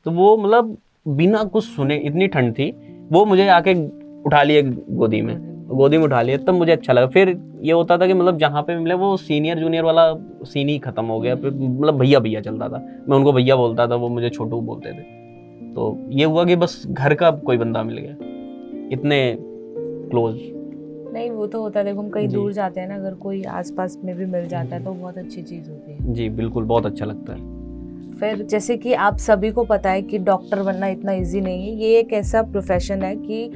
तो वो मतलब बिना कुछ सुने, इतनी ठंड थी, वो मुझे आके उठा लिए गोदी में उठा लिए, तब मुझे अच्छा लगा। फिर ये होता था कि मतलब जहाँ पे मिले वो सीनियर जूनियर वाला सीन ही खत्म हो गया, फिर मतलब भैया भैया चलता था, मैं उनको भैया बोलता था, वो मुझे छोटू बोलते थे। तो ये हुआ कि बस घर का कोई बंदा मिल गया, इतने क्लोज। नहीं वो तो होता है, देखो हम कहीं जी। दूर जाते हैं ना, अगर कोई आसपास में भी मिल जाता है तो बहुत अच्छी चीज़ होती है। जी बिल्कुल, बहुत अच्छा लगता है। फिर जैसे कि आप सभी को पता है कि डॉक्टर बनना इतना इजी नहीं है, ये एक ऐसा प्रोफेशन है कि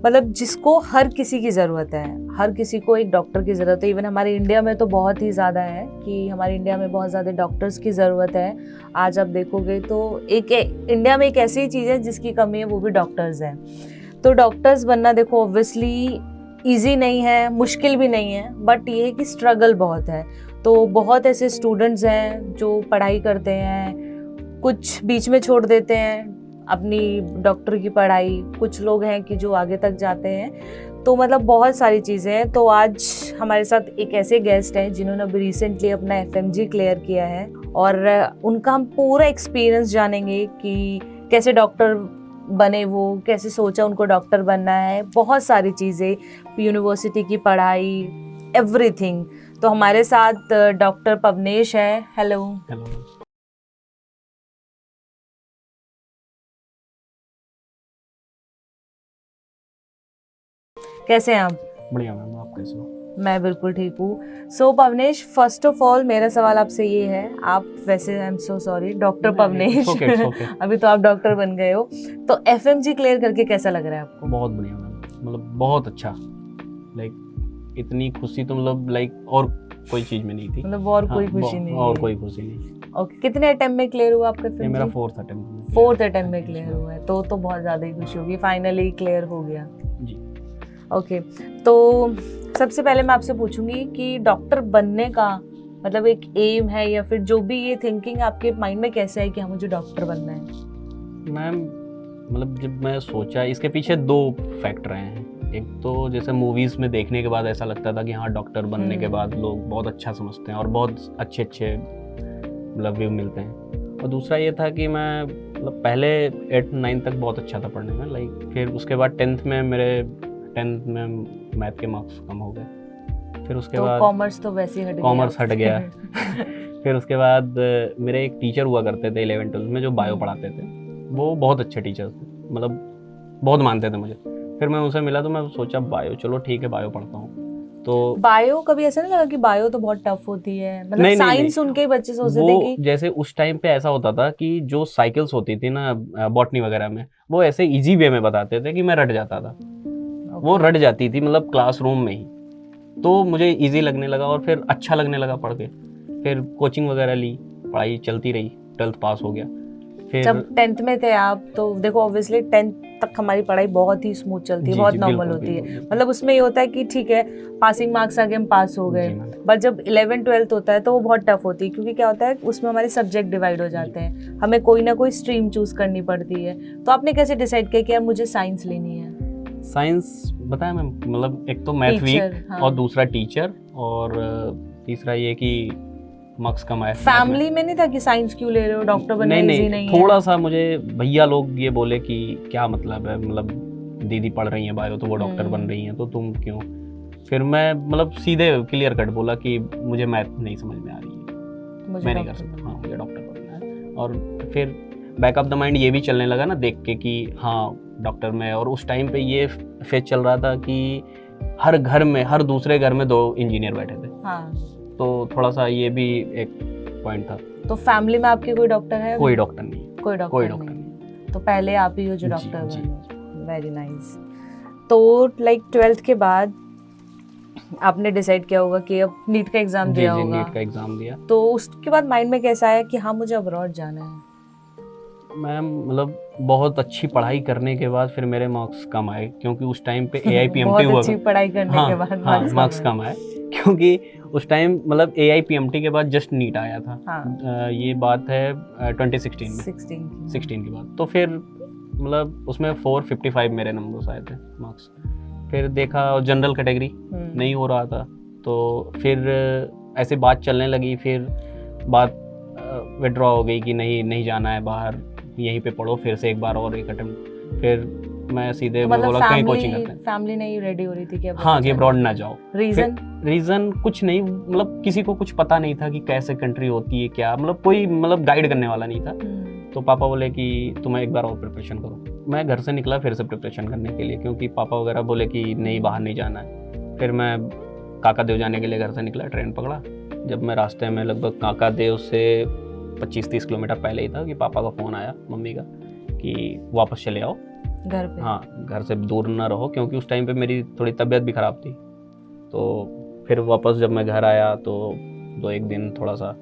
मतलब जिसको हर किसी की ज़रूरत है, हर किसी को एक डॉक्टर की ज़रूरत है। इवन हमारे इंडिया में तो बहुत ही ज़्यादा है कि हमारे इंडिया में बहुत ज़्यादा डॉक्टर्स की ज़रूरत है। आज आप देखोगे तो इंडिया में एक ऐसी चीज़ है जिसकी कमी है, वो भी डॉक्टर्स हैं। तो डॉक्टर्स बनना देखो ऑब्वियसली ईजी नहीं है, मुश्किल भी नहीं है, बट ये है कि स्ट्रगल बहुत है। तो बहुत ऐसे स्टूडेंट्स हैं जो पढ़ाई करते हैं, कुछ बीच में छोड़ देते हैं अपनी डॉक्टर की पढ़ाई, कुछ लोग हैं कि जो आगे तक जाते हैं। तो मतलब बहुत सारी चीज़ें हैं। तो आज हमारे साथ एक ऐसे गेस्ट हैं जिन्होंने अभी रिसेंटली अपना FMG क्लियर किया है, और उनका हम पूरा एक्सपीरियंस जानेंगे कि कैसे डॉक्टर बने, वो कैसे सोचा उनको डॉक्टर बनना है, बहुत सारी चीज़ें, यूनिवर्सिटी की पढ़ाई, एवरीथिंग। तो हमारे साथ डॉक्टर पवनेश है। हेलो। हेलो। कैसे हैं आप? बढ़िया मैम, आप कैसे हो? मैं बिल्कुल ठीक हूँ। So Pavnesh, first of all मेरा सवाल आपसे ये है, आप वैसे I am so sorry doctor Pavnesh, it's okay. अभी तो आप डॉक्टर बन गए हो, तो FMG क्लियर करके कैसा लग रहा है आपको? बहुत बढ़िया मैम, मतलब बहुत अच्छा। लाइक इतनी खुशी तो मतलब लाइक और कोई चीज में नहीं थी। मतलब और कोई खुशी नहीं और है? कोई खुशी नहीं। ओके, कितने अटेम्प्ट में क्लियर हुआ आपका ये मेरा FMG? 4th attempt. 4th attempt में क्लियर हुआ है, तो बहुत ज़्यादा ही खुशी होगी, फाइनली क्लियर हो गया। जी। ओके, तो सबसे पहले मैं आपसे पूछूंगी कि डॉक्टर बनने का मतलब एक एम है, या फिर जो भी ये थिंकिंग आपके माइंड में कैसे है कि हाँ मुझे डॉक्टर बनना है? मैम मतलब जब मैं सोचा, इसके पीछे 2 फैक्टर हैं। एक तो जैसे मूवीज़ में देखने के बाद ऐसा लगता था कि हाँ डॉक्टर बनने के बाद लोग बहुत अच्छा समझते हैं और बहुत अच्छे अच्छे मतलब व्यू मिलते हैं। और दूसरा ये था कि मैं मतलब पहले 8th 9th तक बहुत अच्छा था पढ़ने में, लाइक फिर उसके बाद 10th में मैथ के मार्क्स कम हो गए। फिर उसके बाद कॉमर्स तो वैसे ही हट गया। कॉमर्स हट गया। फिर उसके बाद मेरे एक टीचर हुआ करते थे 11th 12th में जो बायो पढ़ाते थे, वो बहुत अच्छे टीचर थे, मतलब बहुत मानते थे मुझे। फिर मैं उनसे मिला तो मैं सोचा बायो, चलो ठीक है बायो पढ़ता हूँ। तो बायो कभी ऐसा नहीं लगा कि बायो तो बहुत टफ होती है? मतलब साइंस उनके बच्चे सोचते थे कि जैसे उस टाइम पे ऐसा होता था कि जो साइकिल्स होती थी ना बॉटनी वगैरह में, वो ऐसे इजी वे में बताते थे कि मैं रट जाता था। वो रट जाती थी मतलब क्लासरूम में ही। तो मुझे इजी लगने लगा और फिर अच्छा लगने लगा पढ़ के। फिर कोचिंग वगैरह ली, पढ़ाई चलती रही, 12th पास हो गया। फिर जब 10th में थे आप, तो देखो ऑब्वियसली 10th तक हमारी पढ़ाई बहुत ही स्मूथ चलती है, बहुत नॉर्मल होती है। मतलब उसमें ये होता है कि ठीक है पासिंग मार्क्स आ गए, हम पास हो गए। बट जब 11th 12th होता है तो वो बहुत टफ होती है, क्योंकि क्या होता है उसमें हमारे सब्जेक्ट डिवाइड हो जाते हैं, हमें कोई ना कोई स्ट्रीम चूज करनी पड़ती है। तो आपने कैसे डिसाइड किया कि यार मुझे साइंस लेनी है? साइंस बताया मैम, मतलब एक तो मैथ वीक, हाँ। और दूसरा टीचर, और तीसरा ये कि मार्क्स कम आए। फैमिली में नहीं था कि साइंस क्यों ले रहे हो, डॉक्टर बनना इजी नहीं है? थोड़ा सा मुझे भैया लोग ये बोले कि क्या मतलब है, मतलब दीदी पढ़ रही है बायो तो वो डॉक्टर बन रही है, तो तुम क्यों? फिर मैं मतलब सीधे क्लियर कट बोला कि मुझे मैथ नहीं समझ में आ रही है, मैं नहीं कर सकता, हाँ मुझे डॉक्टर बनना है। और फिर बैक ऑफ द माइंड ये भी चलने लगा ना देख के कि हाँ डॉक्टर में, और उस टाइम पे ये फेज चल रहा था कि हर घर में, हर दूसरे घर में 2 इंजीनियर बैठे थे। हाँ। तो थोड़ा सा ये भी एक पॉइंट था। तो फैमिली में आपके कोई डॉक्टर है? कोई डॉक्टर नहीं। कोई डॉक्टर नहीं। तो पहले आप ही हो जो डॉक्टर बने। Very nice. तो लाइक 12th के बाद आपने डिसाइड किया होगा कि अब नीट का एग्जाम दिया होगा? नीट का एग्जाम दिया। तो उसके बाद माइंड में कैसा आया कि हाँ मुझे अब्रॉड जाना है? मैम मतलब बहुत अच्छी पढ़ाई करने के बाद फिर मेरे मार्क्स कम आए, क्योंकि उस टाइम पे AIPMT हुआ। बहुत अच्छी पढ़ाई करने के बाद मार्क्स कम आए, क्योंकि उस टाइम मतलब AIPMT के बाद जस्ट नीट आया था। हाँ। ये बात है 2016 में, 16 के बाद। तो फिर मतलब उसमें 455 मेरे नंबर्स आए थे मार्क्स। फिर देखा जनरल कैटेगरी नहीं हो रहा था, तो फिर ऐसे बात चलने लगी, फिर बात विड्रॉ हो गई कि नहीं जाना है बाहर, यहीं पे पढ़ो, फिर से एक बार और एक अटेम्प्ट। फिर मैं सीधे तो मैं मतलब बोला कहीं कोचिंग करते हैं। फैमिली नहीं रेडी हो रही थी कि हाँ कि अब्रॉड ना जाओ। रीजन कुछ नहीं, मतलब किसी को कुछ पता नहीं था कि कैसे कंट्री होती है क्या, मतलब कोई मतलब गाइड करने वाला नहीं था। तो पापा बोले कि तुम्हें एक बार और प्रिपरेशन करो। मैं घर से निकला फिर से प्रिपरेशन करने के लिए, क्योंकि पापा वगैरह बोले कि नहीं बाहर नहीं जाना है। फिर मैं काका देव जाने के लिए घर से निकला, ट्रेन पकड़ा। जब मैं रास्ते में लगभग काका देव से 25-30 किलोमीटर पहले ही था कि पापा का फ़ोन आया मम्मी का कि वापस चले आओ घर पे। हाँ, घर से दूर ना रहो, क्योंकि उस टाइम पे मेरी थोड़ी तबीयत भी ख़राब थी। तो फिर वापस जब मैं घर आया तो 2-1 दिन थोड़ा सा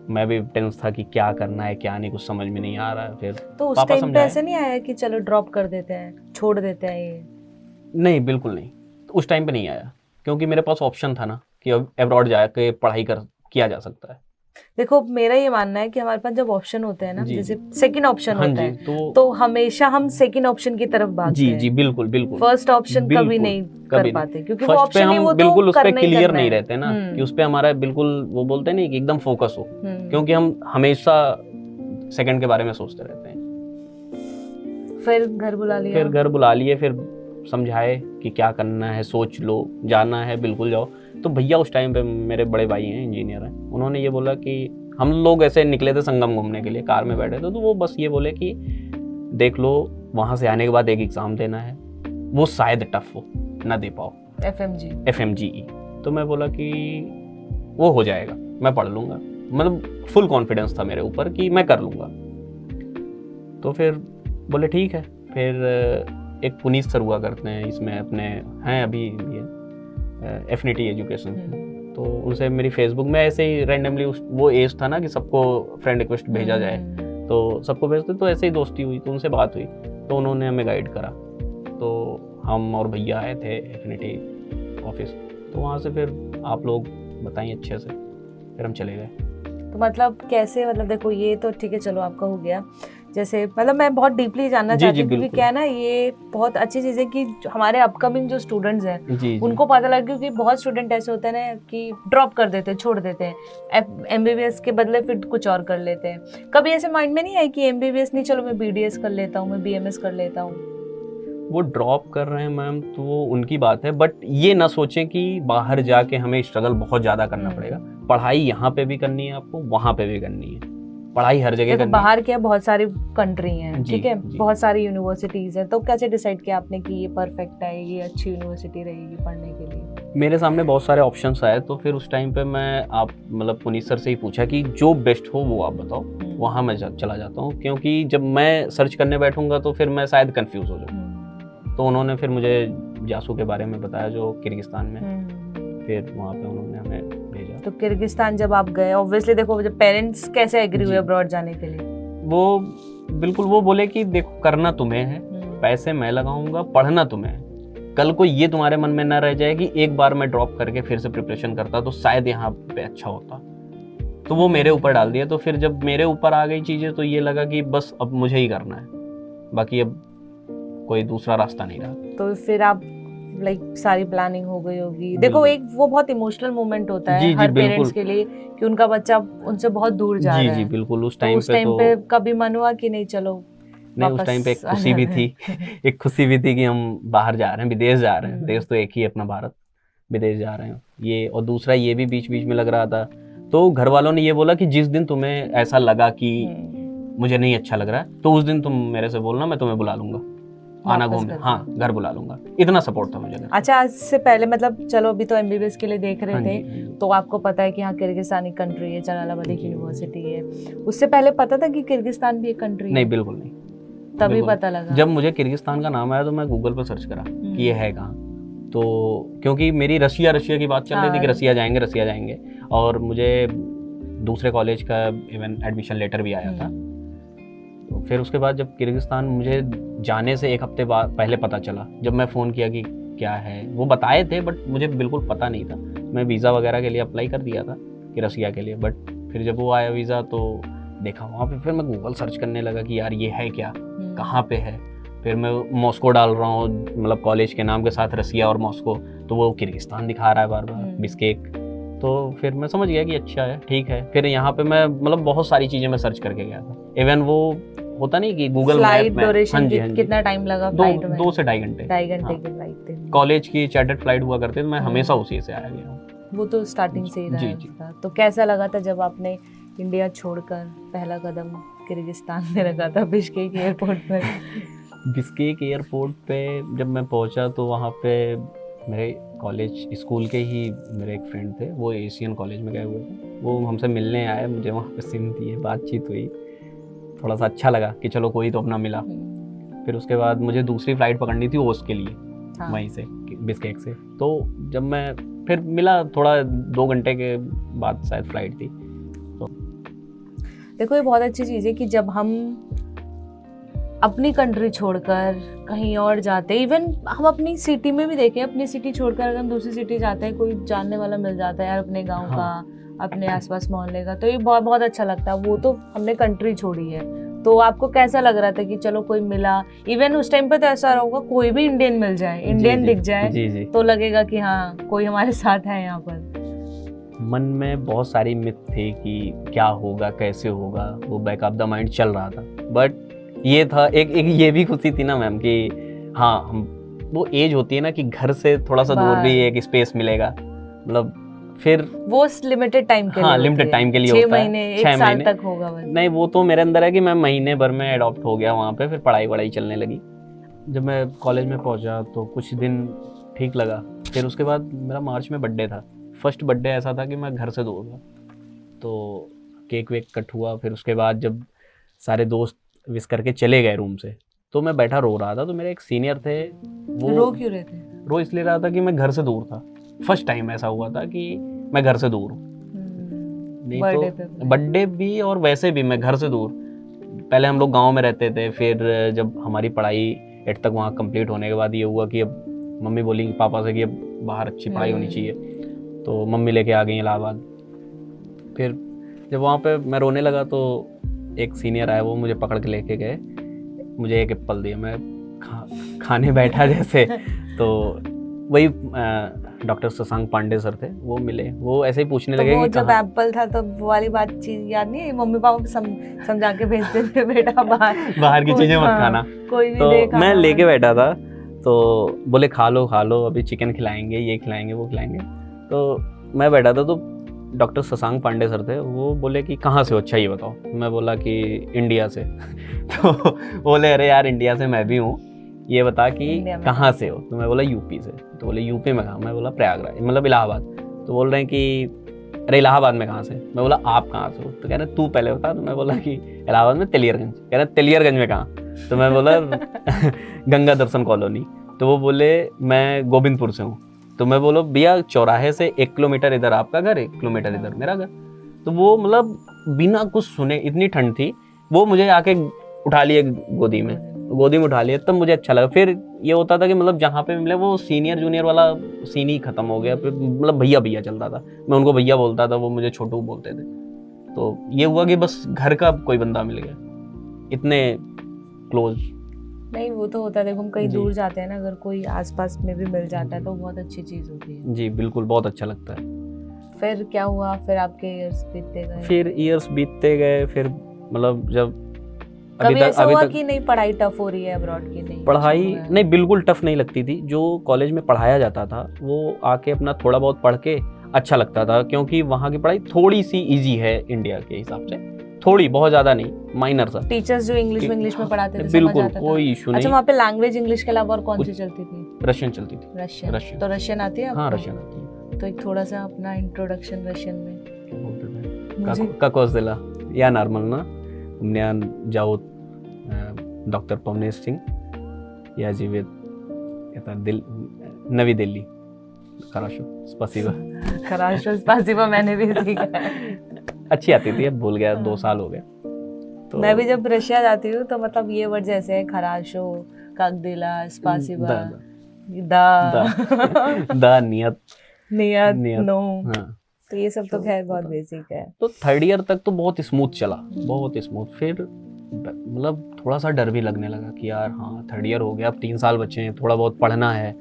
मैं भी टेंस था कि क्या करना है क्या नहीं, कुछ समझ में नहीं आ रहा है। फिर तो उस टाइम पे ऐसे नहीं आया कि चलो ड्रॉप कर देते हैं, छोड़ देते हैं ये? नहीं, बिल्कुल नहीं, उस टाइम पे नहीं आया, क्योंकि मेरे पास ऑप्शन था ना कि अब अब्रॉड जाके पढ़ाई किया जा सकता है। देखो मेरा ये मानना है कि हमारे पास जब ऑप्शन होते हैं ना, जैसे सेकंड ऑप्शन हाँ होता है तो हमेशा हम सेकंड ऑप्शन की तरफ भागते हैं। जी बिल्कुल बिल्कुल। फर्स्ट ऑप्शन कभी नहीं कर पाते, क्योंकि वो ऑप्शन ही वो बिल्कुल उस पे करना ही क्लियर करना नहीं है। रहते ना कि उस पे हमारा बिल्कुल वो बोलते हैं नहीं कि एकदम फोकस हो, क्योंकि हम हमेशा सेकंड के बारे में सोचते रहते हैं। फिर घर बुला लिए, फिर समझाए कि क्या करना है, सोच लो, जाना है बिल्कुल जाओ। तो भैया उस टाइम पे मेरे बड़े भाई हैं, इंजीनियर हैं, उन्होंने ये बोला कि हम लोग ऐसे निकले थे संगम घूमने के लिए, कार में बैठे थे, तो वो बस ये बोले कि देख लो वहाँ से आने के बाद एक एग्ज़ाम देना है, वो शायद टफ हो ना दे पाओ, FMGE। तो मैं बोला कि वो हो जाएगा, मैं पढ़ लूँगा, मतलब फुल कॉन्फिडेंस था मेरे ऊपर कि मैं कर लूँगा। तो फिर बोले ठीक है। फिर एक पुनीत सर हुआ करते हैं इसमें अपने, हैं अभी ये एफिनिटी एजुकेशन, तो उनसे मेरी फेसबुक में ऐसे ही रैंडमली वो एज था ना कि सबको फ्रेंड रिक्वेस्ट भेजा जाए, तो सबको भेजते, तो ऐसे ही दोस्ती हुई, तो उनसे बात हुई, तो उन्होंने हमें गाइड करा। तो हम और भैया आए थे एफिनिटी ऑफिस, तो वहाँ से फिर आप लोग बताइए अच्छे से, फिर हम चले गए। तो मतलब कैसे, मतलब देखो ये तो ठीक है, चलो आपका हो गया। जैसे मतलब मैं बहुत डीपली जानना चाहती हूँ, क्योंकि क्या है ना, ये बहुत अच्छी चीज़ है कि हमारे अपकमिंग जो स्टूडेंट्स हैं उनको पता लगे, क्योंकि बहुत स्टूडेंट ऐसे होते हैं ना कि ड्रॉप कर देते हैं, छोड़ देते हैं, MBBS के बदले फिर कुछ और कर लेते हैं। कभी ऐसे माइंड में नहीं आया कि MBBS नहीं, चलो मैं BDS कर लेता हूँ, मैं BMS कर लेता हूँ? वो ड्रॉप कर रहे हैं मैम तो वो उनकी बात है, बट ये ना सोचें कि बाहर जाके हमें स्ट्रगल बहुत ज़्यादा करना पड़ेगा। पढ़ाई यहाँ पे भी करनी है आपको, वहाँ पे भी करनी है, पढ़ाई हर जगह करनी बाहर क्या बहुत सारी कंट्री हैं, ठीक है, बहुत सारी यूनिवर्सिटीज हैं, तो कैसे डिसाइड किया आपने कि ये परफेक्ट है, ये अच्छी यूनिवर्सिटी रहेगी पढ़ने के लिए? मेरे सामने बहुत सारे ऑप्शंस आए, तो फिर उस टाइम पे मैं मतलब पुनीत सर से ही पूछा कि जो बेस्ट हो वो आप बताओ, वहाँ मैं चला जाता हूँ, क्योंकि जब मैं सर्च करने बैठूंगा तो फिर मैं शायद कंफ्यूज हो जाऊँ। तो उन्होंने फिर मुझे जासू के बारे में बताया जो किर्गिस्तान में, फिर वहाँ पे उन्होंने हमें भेजा। तो किर्गिस्तान जब आप गए, ऑब्वियसली देखो जब पेरेंट्स कैसे एग्री हुए अब्रॉड जाने के लिए? वो बिल्कुल वो बोले कि देखो करना तुम्हें है, पैसे मैं लगाऊंगा, पढ़ना तुम्हें है, कल को ये तुम्हारे मन में ना रह जाए कि एक बार मैं ड्रॉप करके फिर से प्रिपरेशन करता तो शायद यहाँ पे अच्छा होता। तो वो मेरे ऊपर डाल दिया। तो फिर जब मेरे ऊपर आ गई चीज़ें तो ये लगा कि बस अब मुझे ही करना है, बाकी अब कोई दूसरा रास्ता नहीं रहा। तो फिर आप लाइक सारी प्लानिंग हो गई होगी। देखो एक वो बहुत इमोशनल मोमेंट होता है हर पेरेंट्स के लिए कि उनका बच्चा उनसे बहुत दूर जा रहा है। जी बिल्कुल। उस टाइम पे कभी मन हुआ कि नहीं चलो? नहीं, उस टाइम पे एक खुशी भी थी एक खुशी भी थी कि हम बाहर जा रहे हैं, विदेश जा रहे हैं। देश तो एक ही अपना भारत, विदेश जा रहे हैं ये। और दूसरा ये भी बीच बीच में लग रहा था, तो घर वालों ने ये बोला कि जिस दिन तुम्हें ऐसा लगा कि मुझे नहीं अच्छा लग रहा है तो उस दिन तुम मेरे से बोलना, मैं तुम्हें बुला लूंगा, आना घूमने, हाँ घर बुला लूंगा। इतना सपोर्ट था मुझे। अच्छा, आज से पहले मतलब चलो अभी तो MBBS के लिए देख रहे थे, तो आपको पता है कि हाँ किर्गिस्तानी कंट्री है, जलालाबाद एक यूनिवर्सिटी है। उससे पहले पता था कि किर्गिस्तान भी एक कंट्री है? नहीं, बिल्कुल नहीं। तभी पता लगा जब मुझे किर्गिस्तान का नाम आया तो मैं गूगल पर सर्च करा कि ये है कहाँ। तो क्योंकि मेरी रशिया की बात चल रही थी कि रशिया जाएंगे, और मुझे दूसरे कॉलेज का इवन एडमिशन लेटर भी आया था। तो फिर उसके बाद जब किर्गिस्तान मुझे जाने से एक हफ्ते बाद पहले पता चला, जब मैं फ़ोन किया कि क्या है, वो बताए थे बट मुझे बिल्कुल पता नहीं था। मैं वीज़ा वगैरह के लिए अप्लाई कर दिया था कि रसिया के लिए, बट फिर जब वो आया वीज़ा तो देखा वहाँ पे, फिर मैं गूगल सर्च करने लगा कि यार ये है क्या, कहाँ पे है। फिर मैं मॉस्को डाल रहा हूँ, मतलब कॉलेज के नाम के साथ रसिया और मॉस्को, तो वो किर्गिस्तान दिखा रहा है बार बार, बिस्केक। तो फिर मैं समझ गया कि अच्छा है, ठीक है। फिर यहाँ पे मैं मतलब बहुत सारी चीज़ें मैं सर्च करके गया था। इवन वो होता नहीं कि गूगल फ्लाइट मैप में, हाँ ड्यूरेशन जी हाँ जी, कितना टाइम लगा फ्लाइट में? 2 से 2.5 घंटे। 2.5 घंटे हाँ। की फ्लाइट थी। कॉलेज की चैर्टर्ड फ्लाइट हुआ करते थे, मैं हमेशा हम्म। उसी से आया गया हूँ। वो तो स्टार्टिंग से ही जी, रहा जी। था। तो कैसा लगा था जब आपने इंडिया छोड़कर पहला कदम किर्गिस्तान में रखा था, बिश्केक एयरपोर्ट पर? बिश्केक एयरपोर्ट पे जब मैं पहुंचा तो वहाँ पे मेरे कॉलेज स्कूल के ही मेरे एक फ्रेंड थे, वो एशियन कॉलेज में गए हुए थे, वो हमसे मिलने आए, मुझे वहाँ पे सिम दिए, बातचीत हुई, थोड़ा सा अच्छा लगा कि चलो कोई तो अपना मिला। फिर उसके बाद मुझे दूसरी फ़्लाइट पकड़नी थी ओस के लिए, हाँ। वहीं से बिश्केक से। तो जब मैं फिर मिला, थोड़ा 2 घंटे के बाद शायद फ़्लाइट थी। देखो ये बहुत अच्छी चीज़ है कि जब हम अपनी कंट्री छोड़कर कहीं और जाते हैं, इवन हम अपनी सिटी में भी देखें, अपनी सिटी छोड़कर अगर हम दूसरी सिटी जाते हैं, कोई जानने वाला मिल जाता है यार अपने गांव हाँ। का, अपने आसपास मोहल्ले का, तो ये बहुत बहुत अच्छा लगता है। वो तो हमने कंट्री छोड़ी है। तो आपको कैसा लग रहा था कि चलो कोई मिला? इवन उस टाइम पे तो ऐसा होगा कोई भी इंडियन मिल जाए, इंडियन दिख जाए जी जी, तो लगेगा कि हाँ कोई हमारे साथ है यहाँ पर। मन में बहुत सारी मिथ थी कि क्या होगा, कैसे होगा, वो बैक ऑफ द माइंड चल रहा था। बट ये था एक ये भी खुशी थी ना मैम कि हाँ, हम वो एज होती है ना कि घर से थोड़ा सा दूर भी एक स्पेस मिलेगा, मतलब फिर वो लिमिटेड टाइम के लिए, हाँ लिमिटेड टाइम के लिए 6 होता है, महीने 1 6 साल महीने तक होगा बस। नहीं, वो तो मेरे अंदर है कि मैं महीने भर में अडॉप्ट हो गया वहाँ पे, फिर पढ़ाई वढ़ाई चलने लगी। जब मैं कॉलेज में पहुँचा तो कुछ दिन ठीक लगा, फिर उसके बाद मेरा मार्च में बर्थडे था। फर्स्ट बर्थडे ऐसा था कि मैं घर से दूर था, तो केक वेक कट हुआ। फिर उसके बाद जब सारे दोस्त विश करके चले गए रूम से, तो मैं बैठा रो रहा था। तो मेरे एक सीनियर थे, वो रो क्यों रहे थे? रो इसलिए रहा था कि मैं घर से दूर था। फर्स्ट टाइम ऐसा हुआ था कि मैं घर से दूर हूँ। नहीं तो बर्थडे भी और वैसे भी मैं घर से दूर। पहले हम लोग गांव में रहते थे, फिर जब हमारी पढ़ाई 8 तक वहाँ कंप्लीट होने के बाद ये हुआ कि अब मम्मी बोली पापा से कि अब बाहर अच्छी पढ़ाई होनी चाहिए, तो मम्मी लेके आ गई इलाहाबाद। फिर जब वहाँ पे मैं रोने लगा तो एक सीनियर आया, वो मुझे पकड़ के लेके गए, मुझे एक एप्पल दिया। मैं खाने बैठा जैसे तो वही डॉक्टर शशांक पांडे सर थे, वो मिले, वो ऐसे ही पूछने लगे वो कि जब एप्पल था तो वो वाली बात चीज याद नहीं है? मम्मी पापा समझा के भेजते थे बेटा बाहर की चीजें मत खाना। कोई भी तो मैं लेके बैठा था, तो बोले खा लो अभी चिकन खिलाएंगे, ये खिलाएंगे, वो खिलाएंगे। तो मैं बैठा था, तो डॉक्टर शशांक पांडे सर थे, वो बोले कि कहाँ से हो, अच्छा ये बताओ। मैं बोला कि इंडिया से। तो बोले अरे यार इंडिया से मैं भी हूँ, ये बता कि कहाँ से हो। तो मैं बोला यूपी से। तो बोले यूपी में कहाँ? मैं बोला प्रयागराज, मतलब इलाहाबाद। तो बोल रहे हैं कि अरे इलाहाबाद में कहाँ से? मैं बोला आप कहाँ से हो? तो कह रहे तू पहले बता। तो मैं बोला कि इलाहाबाद में तेलियरगंज। कह रहे तेलियरगंज में कहाँ? तो मैं बोला गंगा दर्शन कॉलोनी। तो वो बोले मैं गोविंदपुर से हूँ। तो मैं बोलो भैया चौराहे से 1 किलोमीटर इधर आपका घर, 1 किलोमीटर इधर मेरा घर। तो वो मतलब बिना कुछ सुने, इतनी ठंड थी, वो मुझे आके उठा लिए गोदी में उठा लिए, तब मुझे अच्छा लगा। फिर ये होता था कि मतलब जहाँ पे मिले वो सीनियर जूनियर वाला सीन ही खत्म हो गया, फिर मतलब भैया भैया चलता था, मैं उनको भैया बोलता था, वो मुझे छोटू बोलते थे। तो ये हुआ कि बस घर का कोई बंदा मिल गया, इतने क्लोज। नहीं वो तो होता है, देखो हम कहीं दूर जाते हैं ना, अगर कोई आसपास में भी मिल जाता है तो बहुत अच्छी चीज होती है। जी बिल्कुल, बहुत अच्छा लगता है। फिर क्या हुआ? फिर आपके इयर्स बीतते गए, फिर मतलब जब कभी ऐसा हुआ कि नहीं पढ़ाई टफ हो रही है अब्रॉड की? नहीं पढ़ाई नहीं, बिल्कुल टफ नहीं लगती थी। जो कॉलेज में पढ़ाया जाता था वो आके अपना थोड़ा बहुत पढ़ के अच्छा लगता था, क्योंकि वहाँ की पढ़ाई थोड़ी सी इजी है इंडिया के हिसाब से, थोड़ी, बहुत ज्यादा नहीं, माइनर सा। टीचर्स जो इंग्लिश में पढ़ाते थे बिल्कुल कोई इशू नहीं। अच्छा वहाँ पे लैंग्वेज इंग्लिश के अलावा और कौन सी चलती थी? रशियन चलती थी। रशियन। तो रशियन आती है आपको? हाँ रशियन आती है। तो एक थोड़ा सा अपना इंट्रोडक्शन रशियन में как вас дела? Я нормально. У меня зовут доктор Павнес Синг. Я живу नवी दिल्ली। Хорошо, спасибо. Хорошо, спасибо, मैंने भी सीखा। अच्छी आती थी, अब भूल गया, 2 साल हो गए। तो मैं भी जब रशिया जाती हूँ तो मतलब ये वर्ड जैसे है खराशो, काकदिला, स्पासिबा, दा नियत नो। तो ये सब तो खैर बहुत बेसिक है। तो 3rd ईयर तक तो बहुत स्मूथ चला, बहुत स्मूथ। फिर मतलब थोड़ा सा डर भी लगने लगा कि यार हाँ 3rd ईयर हो गया, अब 3 साल बचे हैं, थोड़ा बहुत पढ़ना है,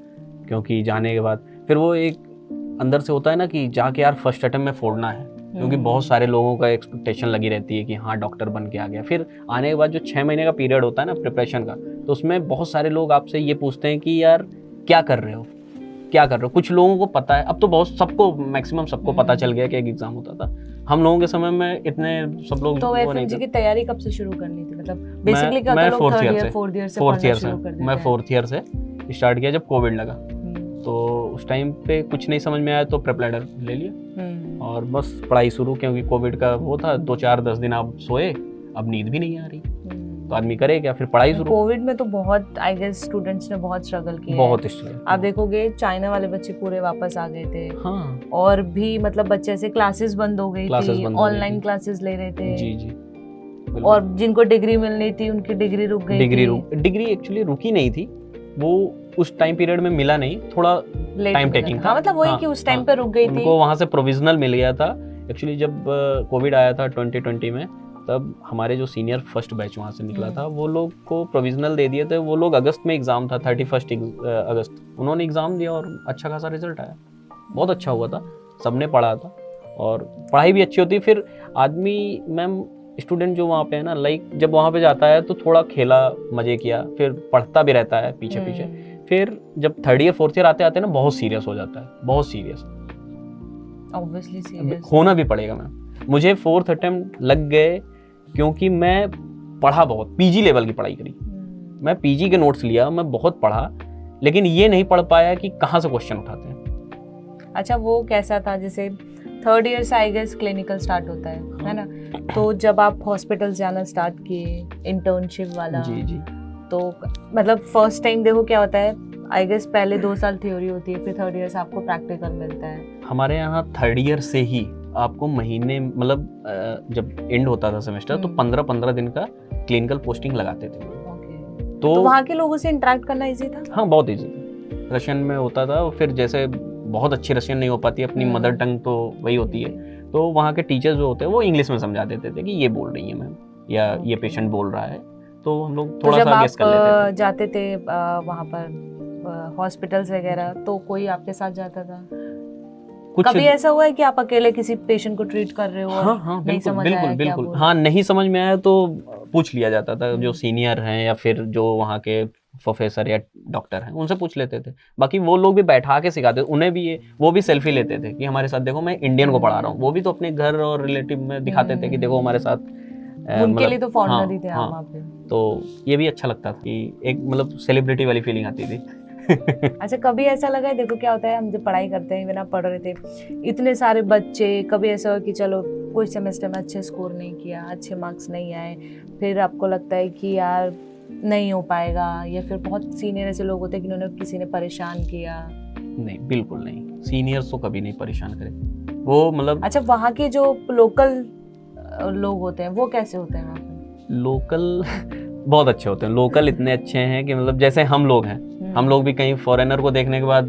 क्योंकि जाने के बाद फिर वो एक अंदर से होता है ना कि जाके यार फर्स्ट अटेम्प्ट में फोड़ना है, क्योंकि बहुत सारे लोगों का एक्सपेक्टेशन लगी रहती है कि हाँ डॉक्टर बन के आ गया। फिर आने के बाद जो 6 महीने का पीरियड होता है ना प्रिपरेशन का, तो उसमें बहुत सारे लोग आपसे ये पूछते हैं कि यार क्या कर रहे हो, क्या कर रहे हो। कुछ लोगों को पता है, अब तो बहुत सबको मैक्सिमम सबको पता चल गया कि एक एग्जाम होता था। हम लोगों के समय में इतने सब लोग तो FMG की तैयारी कब से शुरू करनी थी? मतलब बेसिकली क्या होता है, लोग 3rd ईयर 4th ईयर से पढ़ना शुरू कर देते हैं। मैं 4th ईयर से स्टार्ट किया जब कोविड लगा, तो उस टाइम पे कुछ नहीं समझ में आया तो प्रेप लैडर ले लिया और बस पढ़ाई शुरू। क्योंकि कोविड का वो था 2-4-10 दिन आप सोए, अब नींद भी नहीं आ रही, तो आदमी करे क्या, फिर पढ़ाई शुरू। कोविड में तो बहुत आई गेस स्टूडेंट्स ने बहुत स्ट्रगल किया, बहुत स्ट्रगल। आप देखोगे चाइना वाले बच्चे पूरे वापस आ गए थे। हाँ। और भी मतलब बच्चे ऐसे क्लासेस बंद हो गई थी, ऑनलाइन क्लासेस ले रहे थे। जी जी। और जिनको डिग्री मिलनी थी उनकी डिग्री रुक गई। डिग्री एक्चुअली रुकी नहीं थी, वो उस टाइम पीरियड में मिला नहीं, थोड़ा टाइम टेकिंग था। मतलब वही कि उस टाइम पे रुक गई थी। उनको वहां से प्रोविजनल मिल गया था। एक्चुअली जब कोविड आया था 2020 में, तब हमारे जो सीनियर फर्स्ट बैच वहाँ से निकला था, वो लोग को प्रोविजनल दे दिए थे। वो लोग अगस्त में एग्ज़ाम था, 31 अगस्त, उन्होंने एग्ज़ाम दिया और अच्छा खासा रिजल्ट आया, बहुत अच्छा हुआ था, सबने पढ़ा था और पढ़ाई भी अच्छी होती। फिर आदमी मैम स्टूडेंट जो वहाँ पे है ना, लाइक जब वहाँ पे जाता है तो थोड़ा खेला, मज़े किया, फिर पढ़ता भी रहता है पीछे पीछे। फिर जब 3rd ईयर 4th ईयर आते आते ना बहुत सीरियस हो जाता है, बहुत सीरियस, ऑब्वियसली सीरियस होना भी पड़ेगा मैम। मुझे 4th अटेम्प्ट लग गए क्योंकि मैं पढ़ा बहुत, पीजी लेवल की पढ़ाई करी, मैं पीजी के नोट्स लिया, मैं बहुत पढ़ा, लेकिन ये नहीं पढ़ पाया कि कहाँ से क्वेश्चन उठाते हैं। अच्छा, वो कैसा था? जैसे 3rd ईयर से आई गेस क्लिनिकल स्टार्ट होता है ना? तो जब आप हॉस्पिटल जाना स्टार्ट किए, इंटर्नशिप वाला, जी जी, तो मतलब फर्स्ट टाइम देखो क्या होता है, आई गेस पहले 2 साल थ्योरी होती है, फिर 3rd ईयर से आपको प्रैक्टिकल मिलता है। हमारे यहाँ 3rd ईयर से ही आपको महीने, मतलब जब एंड होता था सेमेस्टर, तो 15-15 दिन का क्लिनिकल पोस्टिंग लगाते थे। तो वहाँ के लोगों से इंटरेक्ट करना इजी था? हाँ, बहुत इजी था। रशियन में होता था, फिर जैसे बहुत अच्छी रशियन नहीं हो पाती, अपनी मदर टंग तो वही होती है, तो वहाँ के टीचर्स जो होते हैं वो इंग्लिश में समझा देते थे कि ये बोल रही है मैम, या ये पेशेंट बोल रहा है, तो हम लोग थोड़ा सा गेस कर लेते थे। जाते थे वहाँ पर हॉस्पिटल्स वगैरह, तो कोई आपके साथ जाता था? कभी ऐसा हुआ है कि आप अकेले किसी पेशेंट को ट्रीट कर रहे हो? हाँ, बिल्कुल। हाँ, नहीं समझ में आया तो पूछ लिया जाता था, जो सीनियर हैं या फिर जो वहाँ के प्रोफेसर या डॉक्टर हैं उनसे पूछ लेते थे। बाकी वो लोग भी बैठा के सिखाते, उन्हें भी वो भी सेल्फी लेते थे कि हमारे साथ देखो मैं इंडियन को पढ़ा रहा हूँ। वो भी तो अपने घर और रिलेटिव में दिखाते थे कि देखो हमारे साथ, उनके लिए तो फॉरेनर ही थे आप वहाँ पे। तो ये भी अच्छा लगता था कि एक मतलब सेलिब्रिटी वाली फीलिंग आती थी। अच्छा, कभी ऐसा लगा है, देखो क्या होता है, हम जब पढ़ाई करते हैं, बिना पढ़ रहे थे, इतने सारे बच्चे, कभी ऐसा हो कि चलो कोई सेमेस्टर में अच्छे स्कोर नहीं किया, अच्छे मार्क्स नहीं आए, फिर आपको लगता है कि यार नहीं हो पाएगा, या फिर बहुत सीनियर ऐसे लोग होते हैं कि उन्होंने किसी ने परेशान किया? नहीं, बिल्कुल नहीं, सीनियर्स तो कभी नहीं परेशान करे वो, मतलब। अच्छा, वहाँ के जो लोकल लोग होते हैं वो कैसे होते हैं वहाँ पे? लोकल बहुत अच्छे होते हैं, लोकल इतने अच्छे हैं कि मतलब जैसे हम लोग हैं, हम लोग भी कहीं फॉरेनर को देखने के बाद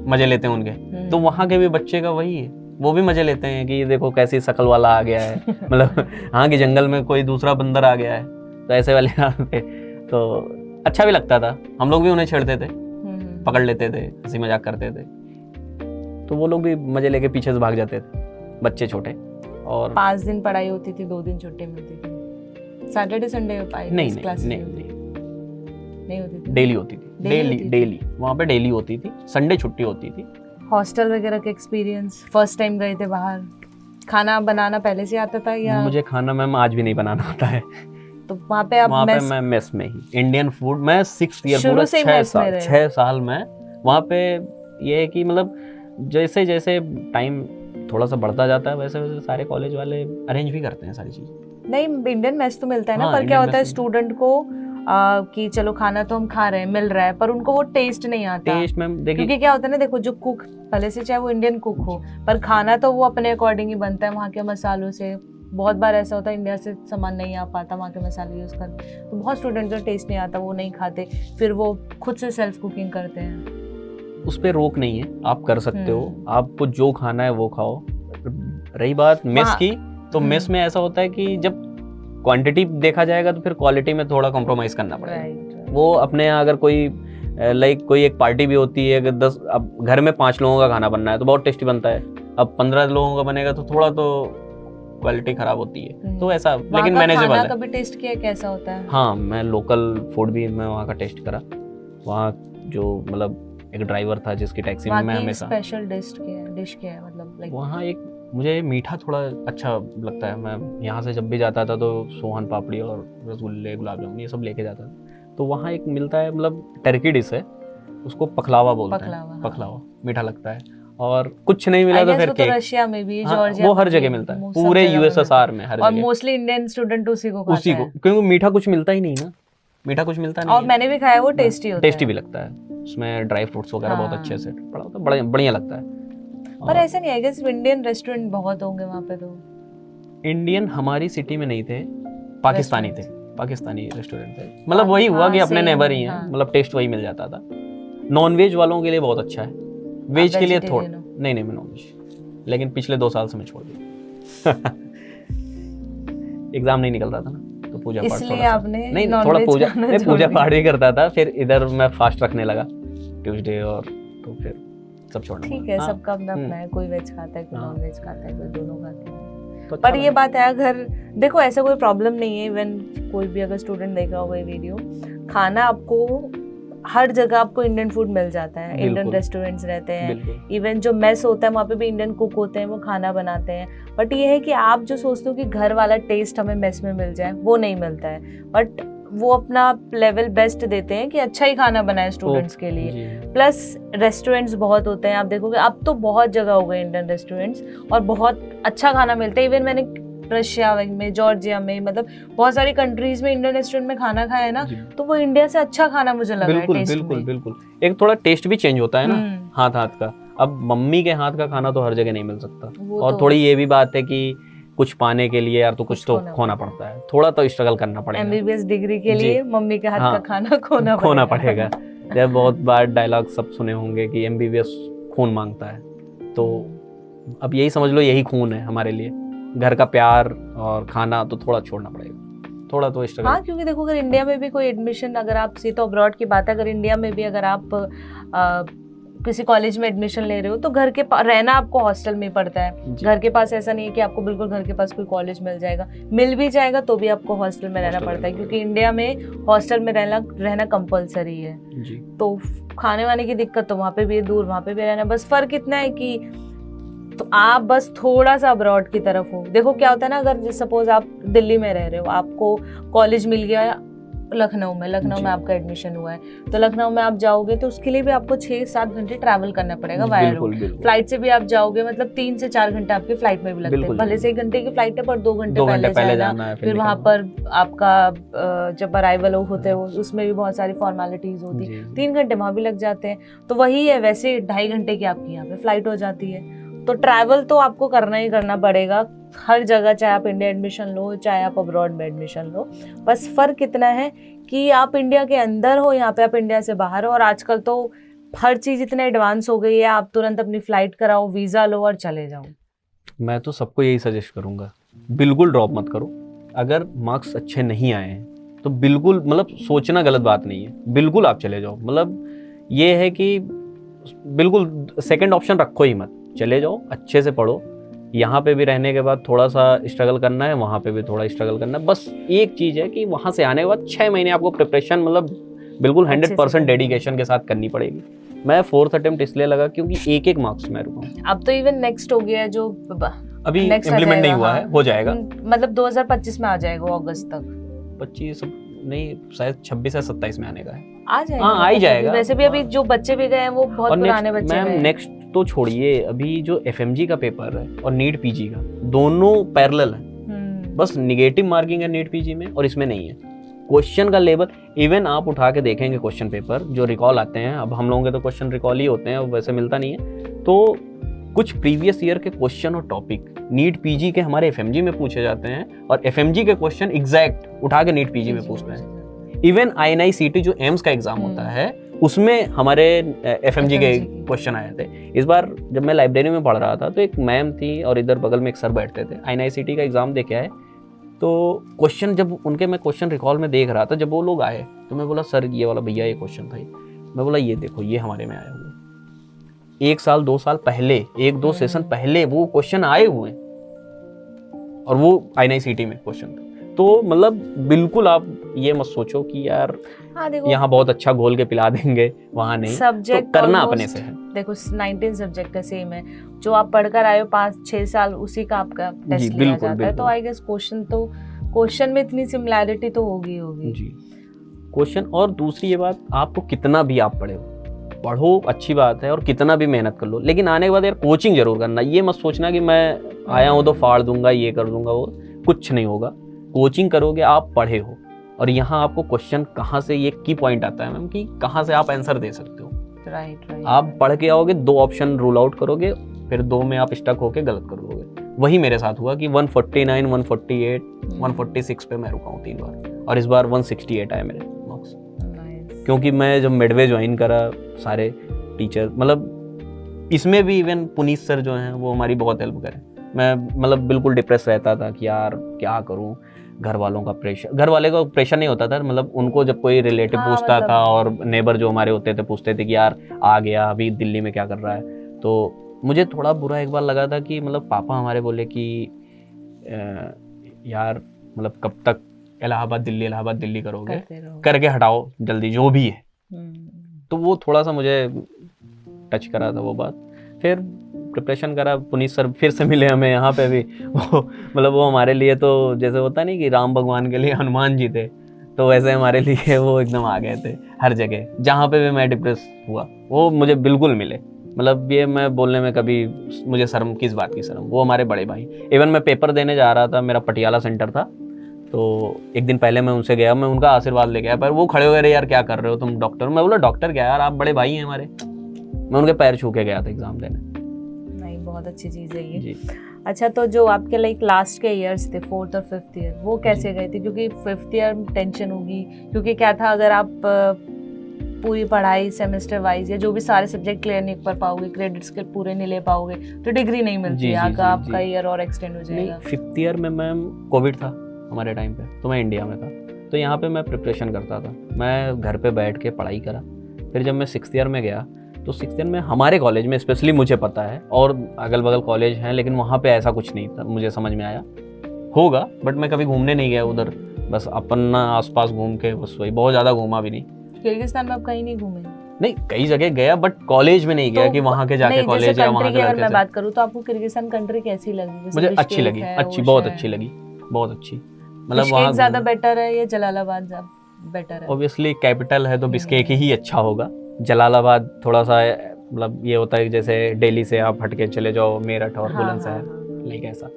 मजे लेते हैं उनके, तो वहाँ के भी बच्चे का वही है, वो भी मजे लेते हैं कि देखो कैसी शकल वाला आ गया है, मतलब हाँ कि जंगल में कोई दूसरा बंदर आ गया है, तो ऐसे वाले पे तो अच्छा भी लगता था। हम लोग भी उन्हें छेड़ते थे, पकड़ लेते थे, हंसी मजाक करते थे, तो वो लोग भी मजे लेके पीछे से भाग जाते थे, बच्चे छोटे। और 5 दिन पढ़ाई होती थी, 2 दिन छुट्टी मिलती थी, सैटरडे संडे नहीं होती थी, डेली होती थी, डेली वहाँ पे डेली होती थी, संडे छुट्टी होती थी। हॉस्टल वगैरह का एक्सपीरियंस, फर्स्ट टाइम गए थे बाहर, खाना बनाना पहले से आता था या? मुझे खाना मैम आज भी नहीं बनाना आता है। तो वहाँ पे मैं मेस में ही, इंडियन फूड, मैं 6th ईयर पूरा 6 साल में वहाँ पे, ये है कि मतलब जैसे जैसे टाइम थोड़ा सा बढ़ता जाता है वैसे वैसे सारे कॉलेज वाले अरेंज भी करते हैं सारी चीज़। नहीं, इंडियन मेस तो मिलता है ना, पर क्या होता है स्टूडेंट को कि चलो खाना तो हम खा रहे हैं, मिल रहा है, पर उनको वो टेस्ट नहीं आता। टेस्ट मैम देखिए, क्योंकि क्या होता है ना, देखो जो कुक पहले से चाहे वो इंडियन कुक हो, पर खाना तो वो अपने अकॉर्डिंग ही बनता है वहाँ के मसालों से। बहुत बार ऐसा होता है इंडिया से सामान नहीं आ पाता, वहाँ के मसाले यूज़ करते, तो बहुत स्टूडेंट को टेस्ट नहीं आता, वो नहीं खाते, फिर वो खुद से सेल्फ कुकिंग करते हैं। उस पर रोक नहीं है, आप कर सकते हो, आपको जो खाना है वो खाओ। रही बात मेस की, तो मेस में ऐसा होता है कि जब क्वांटिटी देखा जाएगा तो फिर क्वालिटी में थोड़ा कॉम्प्रोमाइज़ करना पड़ेगा। वो अपने यहाँ अगर कोई कोई एक पार्टी भी होती है, अगर 10, अब घर में 5 लोगों का खाना बनना है तो बहुत टेस्टी बनता है, अब 15 लोगों का बनेगा तो थोड़ा तो क्वालिटी खराब होती है, तो ऐसा वहाँ लेकिन का मैनेजेबल खाना है। कभी टेस्ट किया कैसा होता है? हाँ, मैं लोकल फूड भी मैं वहाँ का टेस्ट करा। वहाँ जो मतलब एक ड्राइवर था जिसकी टैक्सी में मैं वहाँ की हमेशा, स्पेशल डिश क्या है मतलब लाइक? वहाँ एक मुझे मीठा थोड़ा अच्छा लगता है। मैं यहाँ से जब भी जाता था तो सोहन पापड़ी और रसगुल्ले गुलाब जामुन ये सब लेके जाता था। तो वहाँ एक मिलता है मतलब टर्की डिश है, उसको पखलावा बोलते हैं। पखलावा, हाँ। पखलावा मीठा लगता है, और कुछ नहीं मिला I तो guess फिर वो तो केक। रशिया में भी, हाँ, जॉर्जिया वो में हर भी, जगह मिलता है, सब पूरे जगह पे मिलता यूएसएसआर है। में हर और जगह मोस्टली इंडियन स्टूडेंट उसी को खाता उसी को, है। क्योंकि मीठा कुछ मिलता ही नहीं ना, मीठा कुछ मिलता नहीं और है। मैंने भी खाया, वो टेस्टी होता टेस्टी है। भी लगता है, उसमें ड्राई फ्रूट्स वगैरह बहुत हाँ। अच्छे से पड़ा होता है, बड़ा बढ़िया लगता है। पर ऐसा नहीं है, सिर्फ इंडियन रेस्टोरेंट बहुत होंगे वहाँ पे तो। इंडियन हमारी सिटी में नहीं थे, पाकिस्तानी थे, Restaurants। पाकिस्तानी रेस्टोरेंट थे। मतलब वही हुआ हाँ, कि अपने same, नेबर ही हैं, हाँ। मतलब टेस्ट वही मिल जाता था। नॉन वेज वालों के लिए बहुत अच्छा है, वेज के लिए थोड़ा vegetarian हो? नहीं मैं नॉन वेज, लेकिन पिछले 2 साल से मैं छोड़ दिया। एग्जाम नहीं निकल रहा था ना, तो पूजा पाठ इसलिए थोड़ा सा आपने नहीं, non-veg थोड़ा पूजा खाना नहीं, छोड़ पूजा दिया। पाठ भी करता था, फिर इधर मैं फास्ट रखने लगा ट्यूसडे, और तो फिर सब छोड़ना ठीक पड़ा। है, हाँ, सबका अपना अपना है, कोई वेज खाता है, कोई हाँ। नॉन वेज खाता है, कोई दोनों खाते हैं। तो अच्छा पर ये लगा। बात है, अगर देखो ऐसा कोई प्रॉब्लम नहीं है, इवन कोई भी अगर स्टूडेंट देख रहा होगा ये वीडियो, खाना आपको हर जगह आपको इंडियन फूड मिल जाता है, इंडियन बिल्कुल। रेस्टोरेंट्स रहते हैं, बिल्कुल इवन जो मेस होता है वहाँ पे भी इंडियन कुक होते हैं, वो खाना बनाते हैं। बट ये है कि आप जो सोचते हो कि घर वाला टेस्ट हमें मेस में मिल जाए, वो नहीं मिलता है। बट वो अपना लेवल बेस्ट देते हैं कि अच्छा ही खाना बनाए स्टूडेंट्स के लिए। जी। प्लस रेस्टोरेंट्स बहुत होते हैं, आप देखोगे अब तो बहुत जगह हो गए इंडियन रेस्टोरेंट्स, और बहुत अच्छा खाना मिलता है। इवन मैंने रशिया में, जॉर्जिया में, मतलब बहुत सारी कंट्रीज में इंडियन रेस्टोरेंट में खाना खाया है ना, जी। तो वो इंडिया से अच्छा खाना मुझे लगा है बिल्कुल टेस्ट बिल्कुल में। बिल्कुल, एक थोड़ा टेस्ट भी चेंज होता है ना, हम्म। हाथ का। अब मम्मी के हाथ का खाना तो हर जगह नहीं मिल सकता, वो और तो थोड़ी ये भी बात है कि कुछ पाने के लिए यार तो कुछ तो खोना पड़ता है, थोड़ा तो स्ट्रगल करना पड़ेगा। एमबीबीएस डिग्री के जी। लिए मम्मी के हाथ हाँ, का खाना खोना पड़ेगा। जब बहुत बार डायलॉग सब सुने होंगे कि एमबीबीएस खून मांगता है, तो अब यही समझ लो, यही खून है हमारे लिए। घर का प्यार और खाना तो थोड़ा छोड़ना पड़ेगा, थोड़ा तो स्ट्रगल। हाँ, क्योंकि देखो अगर इंडिया में भी कोई एडमिशन, अगर आप सी तो अब्रॉड की बात है, अगर इंडिया में भी अगर आप किसी कॉलेज में एडमिशन ले रहे हो तो घर के रहना आपको हॉस्टल में पड़ता है। घर के पास ऐसा नहीं है कि आपको बिल्कुल घर के पास कोई कॉलेज मिल जाएगा, मिल भी जाएगा तो भी आपको हॉस्टल में रहना पड़ता है, क्योंकि इंडिया में हॉस्टल में रहना कंपलसरी है जी। तो खाने वाने की दिक्कत तो वहाँ पे भी है, दूर वहाँ पे भी रहना। बस फर्क इतना है कि तो आप बस थोड़ा सा अब्रॉड की तरफ हो। देखो क्या होता है ना, अगर सपोज आप दिल्ली में रह रहे हो, आपको कॉलेज मिल गया लखनऊ में आपका एडमिशन हुआ है, तो लखनऊ में आप जाओगे तो उसके लिए भी आपको 6-7 घंटे ट्रैवल करना पड़ेगा वाया रोड। फ्लाइट से भी आप जाओगे मतलब 3 से 4 घंटे आपके फ्लाइट में भी लगते हैं, भले से 1 घंटे की फ्लाइट है पर 2 घंटे पहले जाना है, फिर वहाँ पर आपका जब अराइवल होते हो उसमें भी बहुत सारी फॉर्मेलिटीज होती है, 3 घंटे वहाँ भी लग जाते हैं। तो वही है, वैसे 2.5 घंटे की आपकी यहाँ पे फ्लाइट हो जाती है। तो ट्रैवल तो आपको करना ही करना पड़ेगा हर जगह, चाहे आप इंडिया एडमिशन लो चाहे आप अब्रॉड में एडमिशन लो। बस फर्क इतना है कि आप इंडिया के अंदर हो, यहाँ पे आप इंडिया से बाहर हो, और आजकल तो हर चीज इतना एडवांस हो गई है, आप तुरंत अपनी फ्लाइट कराओ, वीजा लो और चले जाओ। मैं तो सबको यही सजेस्ट करूंगा, बिल्कुल ड्रॉप मत करो। अगर मार्क्स अच्छे नहीं आए हैं तो बिल्कुल मतलब सोचना गलत बात नहीं है, बिल्कुल आप चले जाओ। मतलब ये है कि बिल्कुल सेकंड ऑप्शन रखो ही मत, चले जाओ, अच्छे से पढ़ो। यहाँ पे भी रहने के बाद थोड़ा सा स्ट्रगल करना है, वहाँ पे भी थोड़ा स्ट्रगल करना है। बस एक चीज़ है कि वहाँ से आने के बाद 6 महीने आपको प्रिपरेशन मतलब बिल्कुल 100% डेडिकेशन के साथ करनी पड़ेगी। मैं 4th अटेम्प्ट इसलिए लगा क्योंकि एक मार्क्स में रुका हूँ। अब तो इवन नेक्स्ट हो गया है, जो अभी इम्प्लीमेंट नहीं हुआ है, हो जाएगा, मतलब 2025 में आ जाएगा, अगस्त तक। 25 नहीं, शायद 26 या 27 में आने का है, आ जाएगा। हाँ, आ ही जाएगा। वैसे भी अभी जो बच्चे भी गए हैं वो बहुत पुराने बच्चे हैं। नेक्स्ट तो छोड़िए, अभी जो एफएमजी का पेपर है और नीट पीजी का, दोनों पैरेलल है। बस निगेटिव मार्किंग है नीट पीजी में और इसमें नहीं है। क्वेश्चन का लेवल, इवन आप उठा के देखेंगे क्वेश्चन पेपर जो रिकॉल आते हैं, अब हम लोगों के तो क्वेश्चन रिकॉल ही होते हैं, वैसे मिलता नहीं है, तो कुछ प्रीवियस ईयर के क्वेश्चन और टॉपिक नीट पीजी के हमारे एफएमजी में पूछे जाते हैं, और एफएमजी के क्वेश्चन एग्जैक्ट उठा के नीट पीजी में पूछते हैं। इवन INI-CT जो एम्स का एग्जाम होता है उसमें हमारे एफएमजी के क्वेश्चन आए थे। इस बार जब मैं लाइब्रेरी में पढ़ रहा था तो एक मैम थी और इधर बगल में एक सर बैठते थे, INI-CT का एग्जाम दे के आए, तो क्वेश्चन जब उनके मैं क्वेश्चन रिकॉल में देख रहा था, जब वो लोग आए तो मैं बोला सर ये वाला भैया ये क्वेश्चन था, मैं बोला ये देखो ये हमारे में आया हुआ। 1 साल 2 साल पहले, 1-2 सेशन पहले वो क्वेश्चन आए हुए हैं, और वो INICET में क्वेश्चन था। तो मतलब बिल्कुल आप ये मत सोचो कि यार हाँ देखो, यहाँ बहुत अच्छा घोल के पिला देंगे, वहाँ नहीं। सब्जेक्ट तो करना अपने से है। देखो 19 सब्जेक्ट है, सेम है, जो आप पढ़कर आए हो 5-6 साल, उसी का आपका टेस्ट लिया बिल्कुल, जाता है। तो आई गेस क्वेश्चन में इतनी सिमिलैरिटी तो होगी जी क्वेश्चन। और दूसरी ये बात, आपको कितना भी आप पढ़ो अच्छी बात है, और कितना भी मेहनत कर लो, लेकिन आने के बाद यार कोचिंग जरूर करना। ये मत सोचना कि मैं आया हूँ तो फाड़ दूंगा, ये कर दूंगा, वो कुछ नहीं होगा। कोचिंग करोगे, आप पढ़े हो, और यहाँ आपको क्वेश्चन कहाँ से, ये की पॉइंट आता है मैम कि कहाँ से आप आंसर दे सकते हो। राइट। आप पढ़ के आओगे, 2 ऑप्शन रूल आउट करोगे, फिर 2 में आप स्टक होके गलत कर दोगे। वही मेरे साथ हुआ कि 149, 148, 146 पे मैं रुका हूँ 3 बार, और इस बार 168 आए मेरे मार्क्स। क्योंकि मैं जब मिडवे ज्वाइन करा, सारे टीचर मतलब इसमें भी इवन पुनीत सर जो हैं वो हमारी बहुत हेल्प करें। मैं मतलब बिल्कुल डिप्रेस रहता था कि यार क्या करूं, घर वालों का प्रेशर, घर वाले का प्रेशर नहीं होता था, मतलब उनको जब कोई रिलेटिव पूछता था, और नेबर जो हमारे होते थे पूछते थे कि यार आ गया अभी दिल्ली में क्या कर रहा है, तो मुझे थोड़ा बुरा एक बार लगा था कि मतलब पापा हमारे बोले कि यार मतलब कब तक इलाहाबाद दिल्ली करोगे, करके हटाओ जल्दी जो भी है। तो वो थोड़ा सा मुझे टच करा था वो बात। फिर प्रिपरेशन करा, पुनीत सर फिर से मिले हमें यहाँ पे भी। वो मतलब वो हमारे लिए तो जैसे होता नहीं कि राम भगवान के लिए हनुमान जी थे, तो वैसे हमारे लिए वो एकदम आ गए थे हर जगह। जहाँ पे भी मैं डिप्रेस हुआ वो मुझे बिल्कुल मिले। मतलब ये मैं बोलने में कभी मुझे शर्म, किस बात की शर्म, वो हमारे बड़े भाई। इवन मैं पेपर देने जा रहा था, मेरा पटियाला सेंटर था, तो एक दिन पहले मैं उनसे गया, मैं उनका आशीर्वाद लेके आया, पर वो खड़े हो गए, यार क्या कर रहे हो तुम डॉक्टर। मैं बोला डॉक्टर क्या यार, आप बड़े भाई हैं हमारे। मैं उनके पैर छू के गया था एग्जाम देने। नहीं, बहुत अच्छी चीज़ है ये जी। अच्छा, तो जो आपके लाइक लास्ट के ईयर्स थे, 4th और 5th ईयर, वो कैसे गए थे? क्योंकि 5th ईयर में टेंशन होगी, क्योंकि क्या था, अगर आप पूरी पढ़ाई सेमेस्टर वाइज या जो भी सारे सब्जेक्ट क्लियर नहीं कर पाओगे, क्रेडिट्स के पूरे नहीं ले पाओगे, तो डिग्री नहीं मिलती है, आपका ईयर और एक्सटेंड हो जाएगा। 5th ईयर में मैम कोविड था हमारे टाइम पे, तो मैं इंडिया में था, तो यहाँ पे मैं प्रिपरेशन करता था, मैं घर पे बैठ के पढ़ाई करा। फिर जब मैं 6th ईयर में गया, तो 6th ईयर में हमारे कॉलेज में स्पेशली मुझे पता है, और अगल बगल कॉलेज हैं, लेकिन वहाँ पे ऐसा कुछ नहीं था, मुझे समझ में आया होगा, बट मैं कभी घूमने नहीं गया उधर, बस अपना आसपास घूम के बस वही, बहुत ज़्यादा घूमा भी नहीं। किर्गिस्तान में आप कहीं नहीं घूमे? नहीं, कई जगह गया, बट कॉलेज में नहीं गया कि वहाँ के जाके कॉलेज या वहाँ के। अगर मैं बात करूँ तो आपको किर्गिस्तान कंट्री कैसी लगी? मुझे अच्छी लगी, बहुत अच्छी लगी, बहुत अच्छी। मतलब वहाँ ज़्यादा बेटर है या जलालाबाद बेटर है? ऑब्वियसली कैपिटल है तो बिश्केक ही अच्छा होगा। जलालाबाद थोड़ा सा मतलब ये होता है जैसे दिल्ली से आप हटके चले जाओ मेरठ और बुलंदशहर, लाइक ऐसा।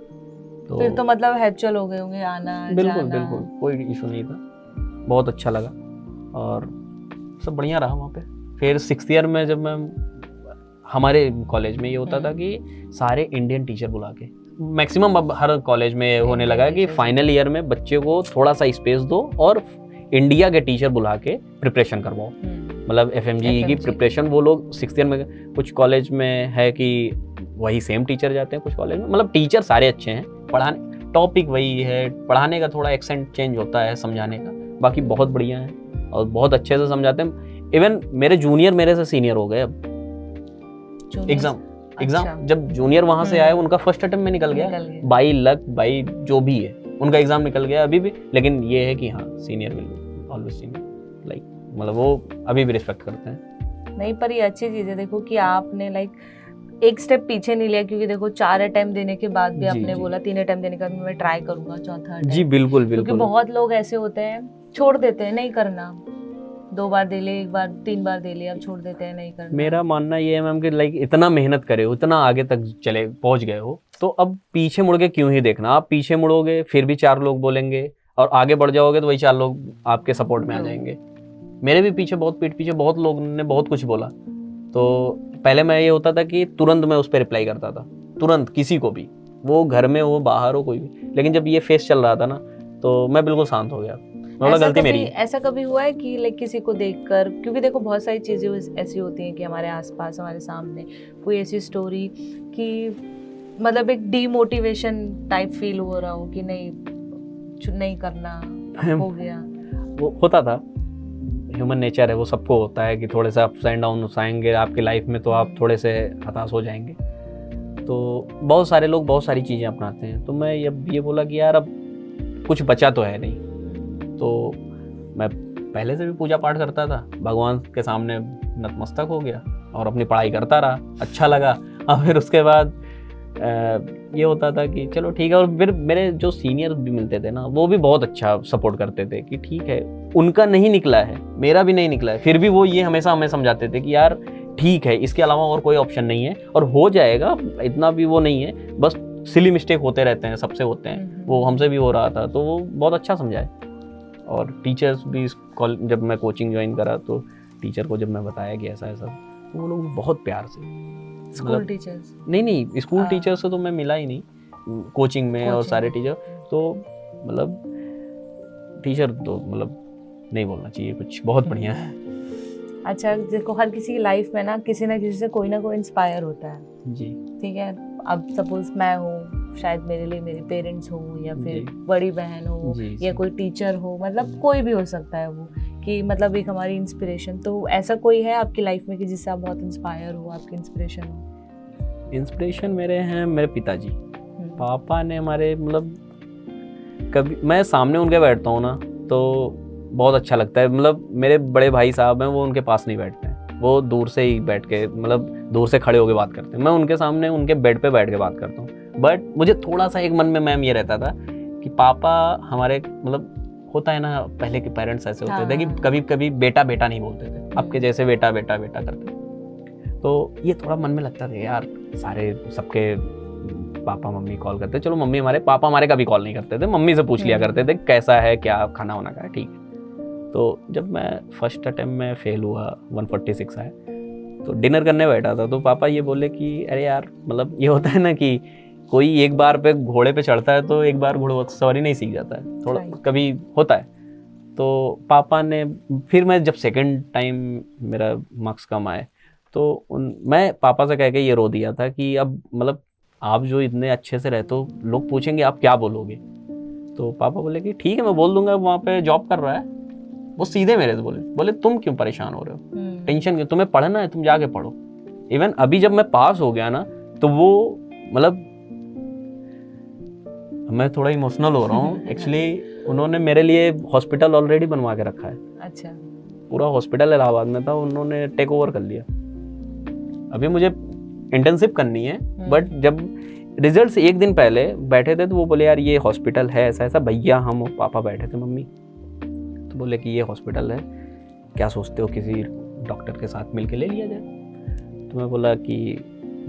तो फिर तो मतलब हैप्चल हो गए होंगे आना बिल्कुल बिल्कुल, कोई इशू नहीं था, बहुत अच्छा लगा और सब बढ़िया रहा वहाँ पे। फिर 6th ईयर में जब मैं, हमारे कॉलेज में ये होता था कि सारे इंडियन टीचर बुला के, मैक्सिमम अब हर कॉलेज में होने लगा कि फाइनल ईयर में बच्चे को थोड़ा सा स्पेस दो और इंडिया के टीचर बुला के प्रिपरेशन करवाओ। मतलब FMGE की प्रिपरेशन वो लोग 6th ईयर में, कुछ कॉलेज में है कि वही सेम टीचर जाते हैं, कुछ कॉलेज में मतलब टीचर सारे अच्छे हैं, पढ़ाने टॉपिक वही है, पढ़ाने का थोड़ा एक्सेंट चेंज होता है समझाने का, बाकी बहुत बढ़िया है और बहुत अच्छे से समझाते हैं। इवन मेरे जूनियर मेरे से सीनियर हो गए अब एग्जाम जब जूनियर वहां से आए उनका फर्स्ट अटेम्प्ट में निकल गया, बाई लक बाई जो भी है उनका एग्जाम निकल गया अभी भी। लेकिन ये है कि हाँ senior will always senior, like मतलब वो अभी भी रिस्पेक्ट करते हैं। नहीं, पर ये अच्छी चीज है देखो कि आपने लाइक एक स्टेप पीछे नहीं लिया, क्योंकि देखो 4 अटेम्प्ट देने के बाद भी आपने बोला 3 अटेम्प्ट देने का मैं ट्राई करूंगा, चौथा अटेम्प्ट। जी बिल्कुल बिल्कुल, क्योंकि बहुत लोग ऐसे होते हैं छोड़ देते हैं, नहीं करना, 2 बार दे ले, 1 बार 3 बार दे ले, अब छोड़ देते हैं, नहीं करना। मेरा मानना ये है मैम कि लाइक इतना मेहनत करे हो, इतना आगे तक चले पहुंच गए हो, तो अब पीछे मुड़ के क्यों ही देखना। आप पीछे मुड़ोगे फिर भी 4 लोग बोलेंगे, और आगे बढ़ जाओगे तो वही 4 लोग आपके सपोर्ट में आ जाएंगे। मेरे भी पीछे बहुत पीठ पीछे बहुत लोग ने बहुत कुछ बोला, तो पहले मैं ये होता था कि तुरंत मैं उस पर रिप्लाई करता था, तुरंत किसी को भी, वो घर में हो बाहर हो कोई भी। लेकिन जब ये फेस चल रहा था ना तो मैं बिल्कुल शांत हो गया। गलती मेरी। ऐसा कभी हुआ है कि लाइक किसी को देखकर, क्योंकि देखो बहुत सारी चीजें ऐसी होती हैं कि हमारे आसपास हमारे सामने कोई ऐसी स्टोरी कि मतलब एक डीमोटिवेशन टाइप फील हो रहा हो कि नहीं करना, हो गया, वो होता था। ह्यूमन नेचर है, वो सबको होता है कि थोड़े से अप्स एंड डाउन आएंगे आपकी लाइफ में, तो आप थोड़े से हताश हो जाएंगे। तो बहुत सारे लोग बहुत सारी चीज़ें अपनाते हैं। तो मैं ये बोला कि यार अब कुछ बचा तो है नहीं। तो मैं पहले से भी पूजा पाठ करता था, भगवान के सामने नतमस्तक हो गया और अपनी पढ़ाई करता रहा, अच्छा लगा। और फिर उसके बाद ये होता था कि चलो ठीक है। और फिर मेरे जो सीनियर भी मिलते थे ना, वो भी बहुत अच्छा सपोर्ट करते थे कि ठीक है, उनका नहीं निकला है, मेरा भी नहीं निकला है, फिर भी वो ये हमेशा हमें समझाते थे कि यार ठीक है, इसके अलावा और कोई ऑप्शन नहीं है और हो जाएगा, इतना भी वो नहीं है, बस सिली मिस्टेक होते रहते हैं, सबसे होते हैं, वो हमसे भी हो रहा था। तो वो बहुत अच्छा समझाए। और टीचर्स भी जब मैं कोचिंग ज्वाइन करा तो टीचर को जब मैं बताया कि ऐसा ऐसा, तो वो लोग बहुत प्यार से, स्कूल टीचर्स नहीं स्कूल टीचर से तो मैं मिला ही नहीं, कोचिंग में और सारे टीचर तो मतलब टीचर तो मतलब नहीं बोलना चाहिए कुछ, बहुत बढ़िया है। अच्छा, देखो हर किसी की लाइफ में ना किसी से कोई ना कोई इंस्पायर होता है जी, ठीक है। अब सपोज मैं हूँ, शायद मेरे लिए मेरे पेरेंट्स हो या फिर बड़ी बहन हो या कोई टीचर हो, मतलब कोई भी हो सकता है वो, कि मतलब एक हमारी इंस्पिरेशन। तो ऐसा कोई है आपकी लाइफ में कि जिससे आप बहुत इंस्पायर हो, आपकी इंस्पिरेशन हो? इंस्पिरेशन मेरे हैं मेरे पिताजी। पापा ने हमारे मतलब कभी मैं सामने उनके बैठता हूँ ना तो बहुत अच्छा लगता है। मतलब मेरे बड़े भाई साहब हैं, वो उनके पास नहीं बैठते हैं, वो दूर से ही बैठ के मतलब दूर से खड़े होकर बात करते हैं। मैं उनके सामने उनके बेड पे बैठ के बात करता हूँ। बट मुझे थोड़ा सा एक मन में मैम ये रहता था कि पापा हमारे मतलब होता है ना, पहले के पेरेंट्स ऐसे होते थे कि कभी कभी बेटा बेटा नहीं बोलते थे, आपके जैसे बेटा बेटा बेटा करते। तो ये थोड़ा मन में लगता था यार, सारे सबके पापा मम्मी कॉल करते, चलो मम्मी हमारे पापा हमारे कभी कॉल नहीं करते थे, मम्मी से पूछ लिया करते थे कैसा है, क्या खाना वाना का है, ठीक है। तो जब मैं फर्स्ट अटेम्प्ट में फेल हुआ, 146 आए, तो डिनर करने बैठा था तो पापा ये बोले कि अरे यार, मतलब ये होता है ना कि कोई एक बार पे घोड़े पे चढ़ता है तो एक बार घोड़सवारी नहीं सीख जाता है, थोड़ा कभी होता है। तो पापा ने फिर मैं जब सेकंड टाइम मेरा मार्क्स कम आए तो मैं पापा से कह के ये रो दिया था कि अब मतलब आप जो इतने अच्छे से रहते हो, लोग पूछेंगे आप क्या बोलोगे। तो पापा बोले कि ठीक है मैं बोल दूंगा, वहाँ पे जॉब कर रहा है। वो सीधे मेरे से बोले तुम क्यों परेशान हो रहे हो, टेंशन क्यों, तुम्हें पढ़ना है तुम जाके पढ़ो। इवन अभी जब मैं पास हो गया ना तो वो मतलब मैं थोड़ा इमोशनल हो रहा हूँ एक्चुअली। उन्होंने मेरे लिए हॉस्पिटल ऑलरेडी बनवा के रखा है। अच्छा, पूरा हॉस्पिटल इलाहाबाद में था, उन्होंने टेक ओवर कर लिया। अभी मुझे इंटर्नशिप करनी है, बट जब रिजल्ट से एक दिन पहले बैठे थे तो वो बोले यार ये हॉस्पिटल है ऐसा ऐसा। भैया हम और पापा बैठे थे, मम्मी तो बोले कि ये हॉस्पिटल है, क्या सोचते हो किसी डॉक्टर के साथ मिलके ले लिया जाए। तो मैं बोला कि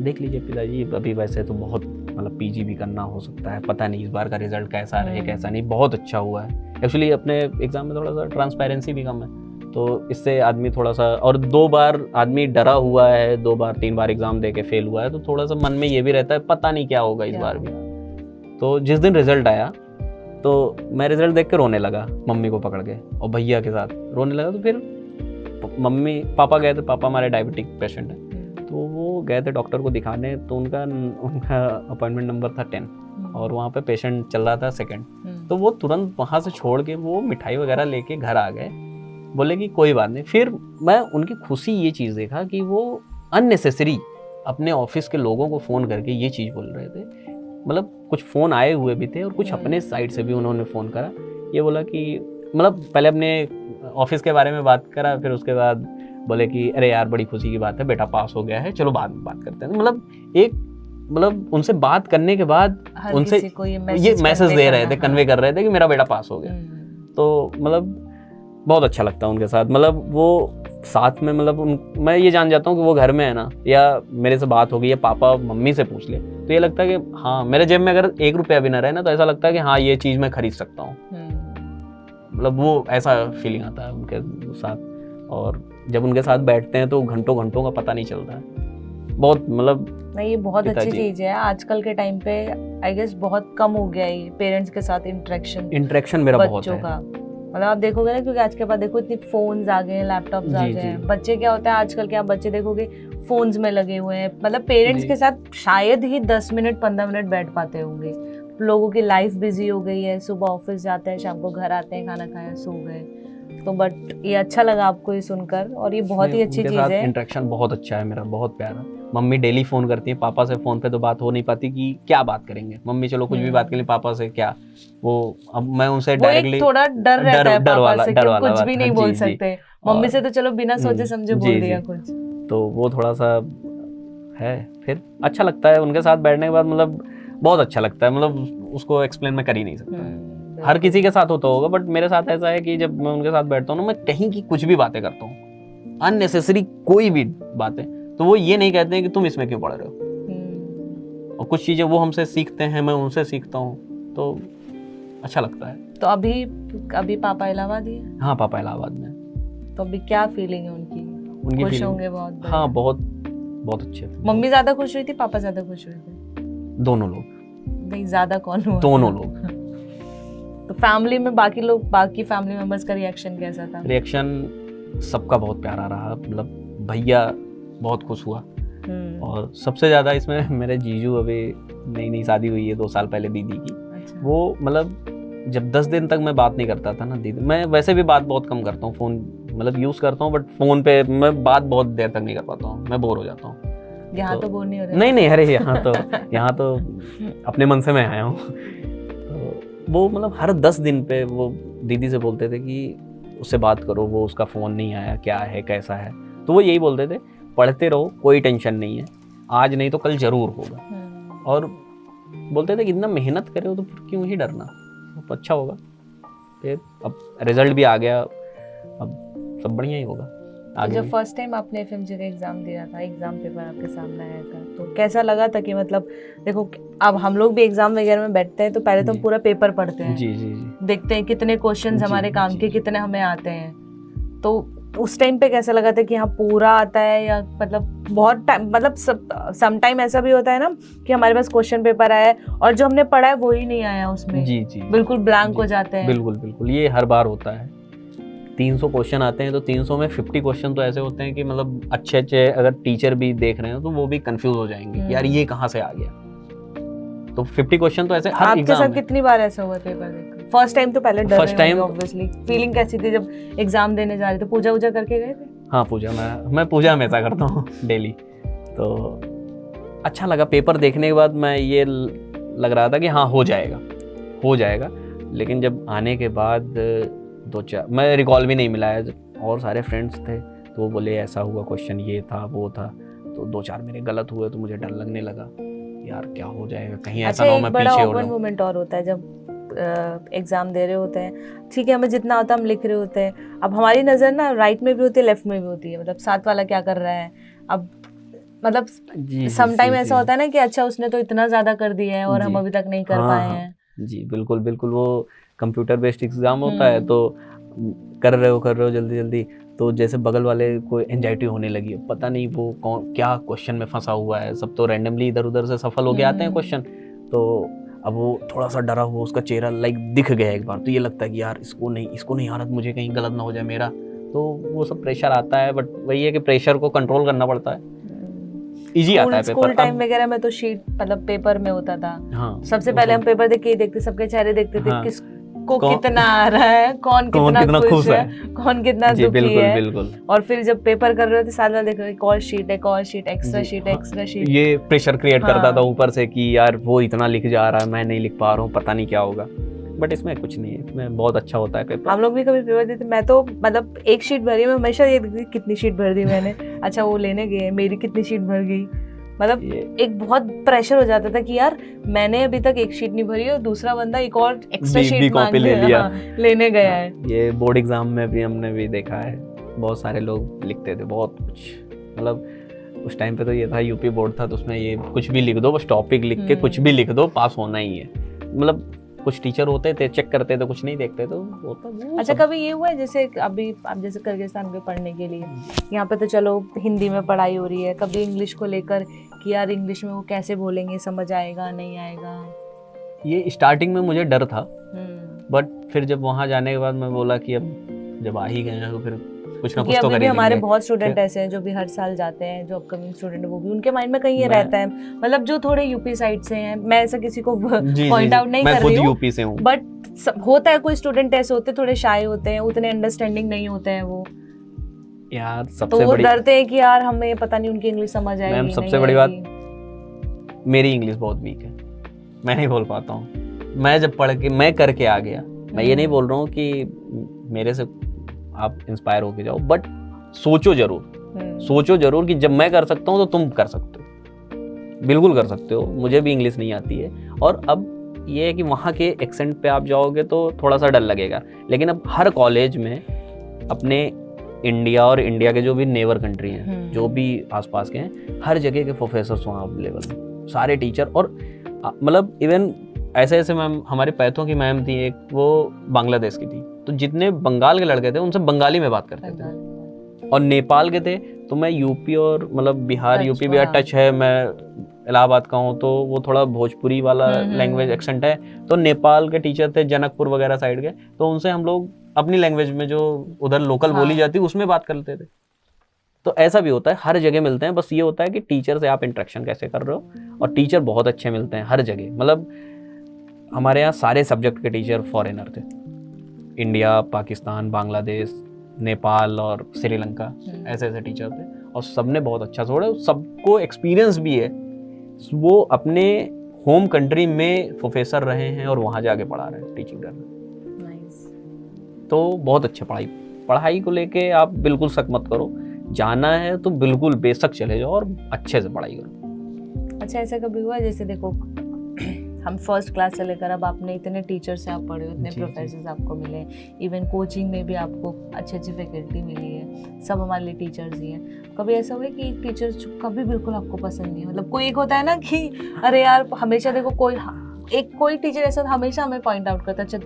देख लीजिए पिताजी, अभी वैसे तो बहुत मतलब पीजी भी करना हो सकता है, पता नहीं इस बार का रिजल्ट कैसा रहे कैसा नहीं। बहुत अच्छा हुआ है एक्चुअली, अपने एग्जाम में थोड़ा सा ट्रांसपेरेंसी भी कम है, तो इससे आदमी थोड़ा सा, और 2 बार आदमी डरा हुआ है, 2 बार 3 बार एग्जाम दे के फेल हुआ है, तो थोड़ा सा मन में ये भी रहता है पता नहीं क्या होगा इस बार भी। तो जिस दिन रिजल्ट आया तो मैं रिजल्ट देख के रोने लगा, मम्मी को पकड़ के और भैया के साथ रोने लगा। तो फिर मम्मी पापा गए थे, पापा हमारे डायबिटिक पेशेंट है, तो वो गए थे डॉक्टर को दिखाने। तो उनका अपॉइंटमेंट नंबर था 10 और वहाँ पे पेशेंट चल रहा था 2nd। तो वो तुरंत वहाँ से छोड़ के वो मिठाई वगैरह लेके घर आ गए, बोले कि कोई बात नहीं। फिर मैं उनकी खुशी ये चीज़ देखा कि वो अननेसेसरी अपने ऑफिस के लोगों को फ़ोन करके ये चीज़ बोल रहे थे। मतलब कुछ फ़ोन आए हुए भी थे और कुछ अपने साइड से भी उन्होंने फ़ोन करा। ये बोला कि मतलब पहले अपने ऑफिस के बारे में बात करा, फिर उसके बाद बोले कि अरे यार बड़ी खुशी की बात है, बेटा पास हो गया है, चलो बाद में बात करते हैं। मतलब एक मतलब उनसे बात करने के बाद उनसे ये मैसेज दे रहे थे, कन्वे कर रहे थे कि मेरा बेटा पास हो गया। तो मतलब बहुत अच्छा लगता है उनके साथ। मतलब वो साथ में मतलब मैं ये जान जाता हूँ कि वो घर में है ना, या मेरे से बात हो गई या पापा मम्मी से पूछ ले, तो ये लगता है कि हाँ मेरे जेब में अगर 1 रुपया भी ना रहे ना, तो ऐसा लगता है कि हाँ ये चीज़ मैं खरीद सकता हूँ। मतलब वो ऐसा फीलिंग आता है उनके साथ। और जब उनके साथ बैठते हैं तो घंटों घंटों का पता नहीं चलता है। बहुत मतलब नहीं, ये बहुत अच्छी चीज़ है। आजकल के टाइम पे आई गेस बहुत कम हो गया है पेरेंट्स के साथ इंटरेक्शन मेरा बहुत है। मतलब आप देखोगे ना, क्योंकि आज के बाद देखो इतनी फोन्स आ गए हैं, लैपटॉप्स आ गए हैं। बच्चे क्या होता है आजकल के, आप बच्चे देखोगे फोन्स में लगे हुए हैं। मतलब पेरेंट्स के साथ शायद ही 10 मिनट 15 मिनट बैठ पाते होंगे। लोगों की लाइफ बिजी हो गई है, सुबह ऑफिस जाते हैं, शाम को घर आते हैं, खाना खाया, सो गए। तो बट ये अच्छा लगा आपको ये सुनकर, और ये बहुत ही अच्छी चीज़ है। इंटरेक्शन बहुत अच्छा है मेरा, बहुत प्यारा। मम्मी डेली फ़ोन करती है, पापा से फ़ोन पे तो बात हो नहीं पाती कि क्या बात करेंगे। मम्मी चलो कुछ भी बात कर ली, पापा से क्या, वो अब मैं उनसे डायरेक्टली थोड़ा डर रहता है पापा से कि हम कुछ भी नहीं बोल जी, सकते। मम्मी से तो चलो बिना सोचे समझे बोल दिया कुछ, तो वो थोड़ा सा है। फिर अच्छा लगता है उनके साथ बैठने के बाद, मतलब बहुत अच्छा लगता है, मतलब उसको एक्सप्लेन मैं कर ही नहीं सकता। हर किसी के साथ होता होगा, बट मेरे साथ ऐसा है कि जब मैं उनके साथ बैठता हूँ ना, मैं कहीं की कुछ भी बातें करता हूँ, अननेसेसरी कोई भी बातें, तो वो ये नहीं कहते हैं कि तुम इसमें क्यों पढ़ रहे हो। और कुछ चीज़ें वो हमसे सीखते हैं, मैं उनसे सीखता हूँ, तो अच्छा लगता है। तो अभी पापा इलाहाबाद ही है? हाँ, पापा इलाहाबाद में। तो अभी क्या फीलिंग है उनकी खुश होंगे बहुत? हाँ, बहुत अच्छे थे। मम्मी ज्यादा खुश हुई थी, पापा ज्यादा खुश हुए थे? दोनों लोग। नहीं, ज्यादा कौन हुआ? दोनों लोग। तो फैमिली में बाकी फैमिली मेंबर्स का रिएक्शन कैसा था? रिएक्शन सबका बहुत प्यारा रहा, मतलब भैया बहुत खुश हुआ, और सबसे ज्यादा इसमें मेरे जीजू, अभी नई शादी हुई है 2 साल पहले दीदी की। अच्छा। वो मतलब जब 10 दिन तक मैं बात नहीं करता था ना दीदी, मैं वैसे भी बात बहुत कम करता हूँ, फोन मतलब यूज करता हूँ, बट फोन पे मैं बात बहुत देर तक नहीं कर पाता हूँ, मैं बोर हो जाता हूँ। यहाँ तो बोर नहीं हो रहा? नहीं, अरे यहाँ तो अपने मन से मैं आया हूँ। तो वो मतलब हर 10 दिन पे वो दीदी से बोलते थे कि उससे बात करो, वो उसका फ़ोन नहीं आया, क्या है कैसा है, तो वो यही बोलते थे, पढ़ते रहो, कोई टेंशन नहीं है, आज नहीं तो कल ज़रूर होगा। और बोलते थे कि इतना मेहनत करे हो तो क्यों ही डरना, तो अच्छा होगा। फिर अब रिजल्ट भी आ गया, अब सब बढ़िया ही होगा। तो जब फर्स्ट टाइम आपने एफएमजी का एग्जाम दिया था, एग्जाम पेपर आपके सामने आया था, तो कैसा लगा था? कि मतलब देखो, अब हम लोग भी एग्जाम वगैरह में बैठते हैं तो पहले तो हम पूरा पेपर पढ़ते हैं, जी, देखते हैं कितने क्वेश्चंस हमारे काम के, कितने हमें आते हैं। तो उस टाइम पे कैसा लगा था कि हाँ पूरा आता है, या मतलब बहुत टाइम, मतलब सम टाइम ऐसा भी होता है ना कि हमारे पास क्वेश्चन पेपर आया है और जो हमने पढ़ा है वो ही नहीं आया उसमें, जी, बिल्कुल ब्लैंक हो जाते हैं। बिल्कुल, ये हर बार होता है। 300 क्वेश्चन आते हैं, तो 300 में 50 क्वेश्चन तो ऐसे होते हैं कि मतलब अच्छे अगर टीचर भी देख रहे हैं तो वो भी कंफ्यूज हो जाएंगे, यार ये कहाँ से आ गया। तो 50 क्वेश्चन तो ऐसे हर एग्जाम में। आपके साथ कितनी बार ऐसा हुआ पेपर देखकर? फर्स्ट टाइम तो पहले डर रहे होंगे ऑब्वियसली। फीलिंग कैसी थी जब एग्जाम देने जा रहे थे? पूजा करके गए थे? हाँ, पूजा मैं पूजा हमेशा करता हूँ डेली। तो अच्छा लगा पेपर देखने के बाद, मैं ये लग रहा था कि हाँ हो जाएगा, लेकिन जब आने के बाद 2-4 मैं रिकॉल भी नहीं मिलाया, और सारे फ्रेंड्स थे तो वो बोले ऐसा हुआ, क्वेश्चन ये था वो था, तो 2-4 मेरे गलत हुए, तो मुझे डर लगने लगा यार क्या हो जाएगा, कहीं ऐसा ना हो मैं पीछे हो जाऊं। मोमेंट और होता है जब एग्जाम दे रहे होते हैं, ठीक है हमें जितना आता है हम लिख रहे होते हैं, अब हमारी नजर ना राइट में भी होती है, लेफ्ट में भी होती है, मतलब साथ वाला क्या कर रहा है, अब मतलब सम टाइम ऐसा होता है ना कि अच्छा उसने तो इतना ज्यादा कर दिया है और हम अभी तक नहीं कर पाए हैं। जी बिल्कुल, वो कंप्यूटर बेस्ड एग्जाम होता है, तो कर रहे हो जल्दी, तो जैसे बगल वाले को एंजाइटी होने लगी, पता नहीं वो कौन क्या क्वेश्चन में फंसा हुआ है, सब तो रैंडमली इधर उधर से सफल हो के आते हैं क्वेश्चन, तो अब वो थोड़ा सा डरा हुआ, उसका चेहरा दिख गया एक बार, तो ये लगता है कि यार इसको नहीं आ रहा, मुझे कहीं गलत ना हो जाए मेरा, तो वो सब प्रेशर आता है, बट वही है कि प्रेशर को कंट्रोल करना पड़ता है। इजी आता है पेपर। स्कूल टाइम वगैरह में तो शीट मतलब पेपर में होता था, हाँ, सबसे पहले हम पेपर देख के ही देखते, सबके चेहरे देखते थे, किसको कितना आ रहा है, कौन कितना खुश है, कौन कितना दुखी है। बिल्कुल। और फिर जब पेपर कर रहे थे साथ में देख रहे एक और शीट, एक्स्ट्रा शीट, ये प्रेशर क्रिएट करता था ऊपर से कि यार वो इतना लिख जा रहा है, मैं नहीं लिख पा रहा हूँ, पता नहीं क्या होगा, बट इसमें कुछ नहीं है, इसमें बहुत अच्छा होता है पेपर। हम लोग भी कभी पेपर देते, मैं तो मतलब एक शीट भरी, मैं हमेशा ये देखती कितनी शीट भर दी मैंने, अच्छा वो लेने गए मेरी कितनी शीट भर गई, मतलब एक बहुत प्रेशर हो जाता था कि यार मैंने अभी तक एक शीट नहीं भरी और दूसरा बंदा एक और एक्स्ट्रा शीट कॉपी ले लिया, लेने गया है। ये बोर्ड एग्जाम में भी हमने भी देखा है, बहुत सारे लोग लिखते थे बहुत कुछ, मतलब उस टाइम पे तो ये था यूपी बोर्ड था, तो उसमें ये कुछ भी लिख दो, बस टॉपिक लिख के कुछ भी लिख दो, पास होना ही है, मतलब कुछ टीचर होते थे चेक करते तो कुछ नहीं देखते, तो होता। अच्छा कभी ये हुआ है जैसे अभी आप जैसे किर्गिस्तान गए पढ़ने के लिए, यहाँ पे तो चलो हिंदी में पढ़ाई हो रही है, कभी इंग्लिश को लेकर कि यार इंग्लिश में वो कैसे बोलेंगे, समझ आएगा नहीं आएगा? ये स्टार्टिंग में मुझे डर था, बट फिर जब वहाँ जाने के बाद मैं बोला कि अब जब आ ही गए हैं तो फिर कुछ ना क्योंकि कुछ तो अभी कर भी ही हमारे लेंगे। बहुत स्टूडेंट फिर- ऐसे हैं जो भी हर साल जाते हैं, जो अपकमिंग स्टूडेंट है वो भी उनके माइंड में कहीं ये मैं- रहता है, मतलब जो थोड़े यूपी साइड से हैं, मैं ऐसा किसी को जी पॉइंट जी आउट नहीं मैं कर खुद रही हूँ, यूपी से हूँ। बट होता है कोई स्टूडेंट ऐसे होते हैं, थोड़े शाय होते हैं, उतने अंडरस्टैंडिंग नहीं होते हैं वो, यार तो सबसे वो बड़ी डरते हैं कि यार हमें पता नहीं उनकी इंग्लिश समझ आएगी मैम, सबसे बड़ी बात, मेरी इंग्लिश बहुत वीक है, मैं नहीं बोल पाता हूँ। मैं जब पढ़ के मैं करके आ गया, मैं ये नहीं बोल रहा हूँ कि मेरे से आप इंस्पायर होके जाओ, बट सोचो जरूर कि जब मैं कर सकता हूँ तो तुम कर सकते हो, बिल्कुल कर सकते हो। मुझे भी इंग्लिश नहीं आती है, और अब ये है कि वहाँ के एक्सेंट पे आप जाओगे तो थोड़ा सा डर लगेगा, लेकिन अब हर कॉलेज में अपने इंडिया और इंडिया के जो भी नेबर कंट्री हैं, जो भी आसपास के हैं, हर जगह के प्रोफेसर्स वहाँ अवेलेबल हैं, सारे टीचर। और मतलब इवन ऐसे मैम, हमारे पैथों की मैम थी एक, वो बांग्लादेश की थी, तो जितने बंगाल के लड़के थे उनसे बंगाली में बात करते थे, और नेपाल के थे तो मैं यूपी और मतलब बिहार, यूपी बिहार टच है, मैं इलाहाबाद का हूँ तो वो थोड़ा भोजपुरी वाला लैंग्वेज एक्सेंट है, तो नेपाल के टीचर थे जनकपुर वगैरह साइड के, तो उनसे हम लोग अपनी लैंग्वेज में जो उधर लोकल बोली जाती है उसमें बात करते थे। तो ऐसा भी होता है, हर जगह मिलते हैं, बस ये होता है कि टीचर से आप इंटरेक्शन कैसे कर रहे हो, और टीचर बहुत अच्छे मिलते हैं हर जगह। मतलब हमारे यहाँ सारे सब्जेक्ट के टीचर फॉरेनर थे, इंडिया, पाकिस्तान, बांग्लादेश, नेपाल और श्रीलंका, ऐसे टीचर थे, और सबने बहुत अच्छा छोड़ा, सबको एक्सपीरियंस भी है, वो अपने होम कंट्री में प्रोफेसर रहे हैं और वहाँ जाके पढ़ा रहे हैं, टीचिंग कर रहे हैं। तो बहुत अच्छा पढ़ाई को लेके आप बिल्कुल शक मत करो, जाना है तो बिल्कुल बेशक चले जाओ और अच्छे से पढ़ाई करो। अच्छा, ऐसा कभी हुआ जैसे देखो हम फर्स्ट क्लास से लेकर अब आपने इतने टीचर से आप पढ़े हो, इतने प्रोफेसर्स आपको मिले, इवन कोचिंग में भी आपको अच्छी फैकल्टी मिली है, सब हमारे लिए टीचर्स ही हैं। कभी ऐसा हुआ कि एक टीचर जो कभी बिल्कुल आपको पसंद नहीं है, मतलब कोई एक होता है ना कि अरे यार हमेशा देखो कोई टीचर ऐसा हमेशा हमें पॉइंट आउट करता है, अच्छा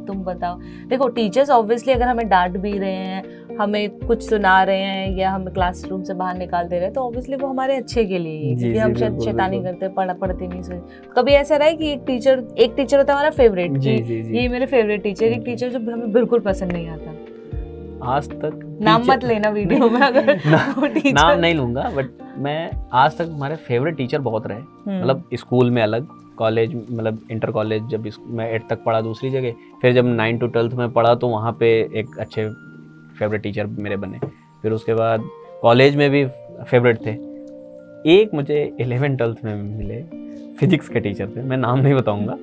तुम बताओ। देखो टीचर्स ऑब्वियसली अगर हमें डांट भी रहे हैं, हमें कुछ सुना रहे हैं, या हमें क्लासरूम से बाहर निकाल दे रहे हैं, तो ऑब्वियसली वो हमारे अच्छे के लिए है, क्योंकि हम शायद शैतानी करते पढ़ते नहीं सोच। कभी ऐसा रहा है कि एक टीचर होता है हमारा फेवरेट, ये मेरे फेवरेट टीचर, एक टीचर जो हमें बिल्कुल पसंद नहीं आता? आज तक नाम मत लेना वीडियो में अगर नाम नहीं लूंगा, बट मैं आज तक हमारे फेवरेट टीचर बहुत रहे, मतलब स्कूल में अलग, कॉलेज मतलब इंटर कॉलेज जब मैं 8 तक पढ़ा दूसरी जगह, फिर जब 9 to 12 में पढ़ा तो वहाँ पे एक अच्छे फेवरेट टीचर मेरे बने, फिर उसके बाद कॉलेज में भी फेवरेट थे। एक मुझे 11th-12th में मिले फिजिक्स के टीचर थे, मैं नाम नहीं बताऊंगा,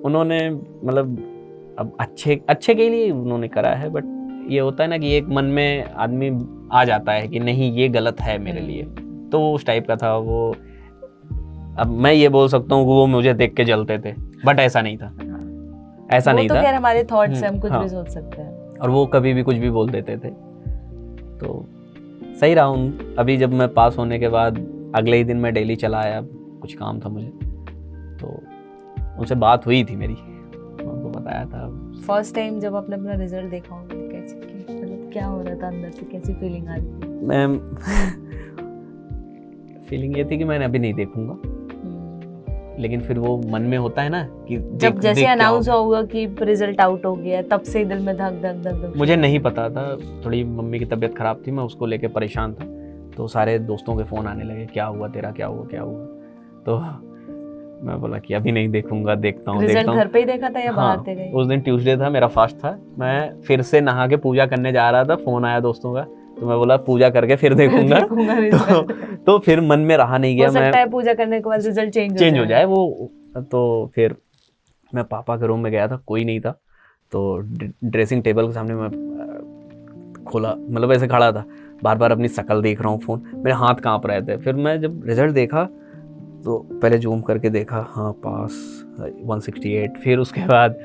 उन्होंने मतलब अब अच्छे के लिए उन्होंने करा है, बट ये होता है ना कि एक मन में आदमी आ जाता है कि नहीं ये गलत है मेरे लिए, तो उस टाइप का था वो। अब मैं ये बोल सकता हूँ कि वो मुझे देख के जलते थे, बट ऐसा नहीं था, ऐसा नहीं था। तो खैर हमारे थॉट्स से हम कुछ भी सोच सकते हैं, और वो कभी भी कुछ भी बोल देते थे, तो सही रहा। अभी जब मैं पास होने के बाद अगले ही दिन मैं दिल्ली चला आया, कुछ काम था मुझे, तो उनसे बात हुई थी मेरी, उनको बताया था। फर्स्ट टाइम जब आपने अपना रिजल्ट देखा होगा, कैसे मतलब क्या हो रहा था अंदर से, कैसी फीलिंग आ रही थी? मैम फीलिंग ये थी कि मैंने अभी नहीं देखूंगा, लेकिन फिर वो मन में होता है ना कि जब जैसे अनाउंस होगा कि रिजल्ट आउट हो गया, तब से दिल में धक धक धक धक। मुझे नहीं पता था, थोड़ी मम्मी की तबीयत खराब थी, मैं उसको लेके परेशान था, तो सारे दोस्तों के फ़ोन आने लगे, क्या हुआ तेरा, क्या हुआ। तो मैं बोला कि अभी नहीं देखूंगा, देखता हूँ। रिजल्ट घर पे ही देखा था या बाहर थे गए? उस दिन ट्यूसडे था, मेरा फास्ट था, मैं फिर से नहा के पूजा करने जा रहा था, फ़ोन आया दोस्तों का, तो मैं बोला पूजा करके फिर देखूंगा। तो फिर मन में रहा नहीं गया, हो सकता है पूजा करने के बाद रिजल्ट चेंज हो जाए वो। तो फिर मैं पापा के रूम में गया था, कोई नहीं था, तो ड्रेसिंग टेबल के सामने मैं खोला, मतलब ऐसे खड़ा था, बार बार अपनी शक्ल देख रहा हूँ, फ़ोन मेरे हाथ कांप रहे थे। फिर मैं जब रिजल्ट देखा तो पहले जूम करके देखा, हाँ पास 168, फिर उसके बाद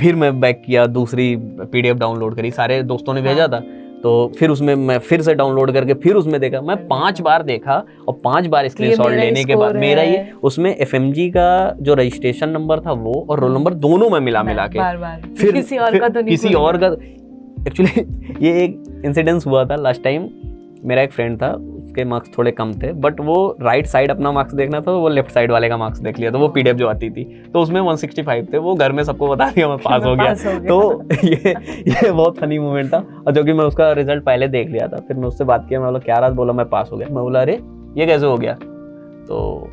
फिर मैं बैक किया, दूसरी PDF डाउनलोड करी, सारे दोस्तों ने भेजा था, तो फिर उसमें मैं फिर से डाउनलोड करके फिर उसमें देखा, मैं 5 बार देखा, और 5 बार स्क्रीनशॉट लेने के बाद मेरा ये उसमें FMG का जो रजिस्ट्रेशन नंबर था वो और रोल नंबर दोनों में मिला के, फिर किसी और का एक्चुअली ये एक इंसिडेंस हुआ था लास्ट टाइम। मेरा एक फ्रेंड था, उसके मार्क्स थोड़े कम थे, बट वो राइट साइड अपना मार्क्स देखना था तो वो लेफ्ट साइड वाले का मार्क्स देख लिया, तो वो पीडीएफ जो आती थी तो उसमें 165 थे, वो घर में सबको बता दिया मैं पास हो गया। तो ये बहुत फनी मोमेंट था, और जो कि मैं उसका रिजल्ट पहले देख लिया था। फिर मैं उससे बात किया, मैं बोला क्या राज, बोला मैं पास हो गया। मैं बोला अरे ये कैसे हो गया, तो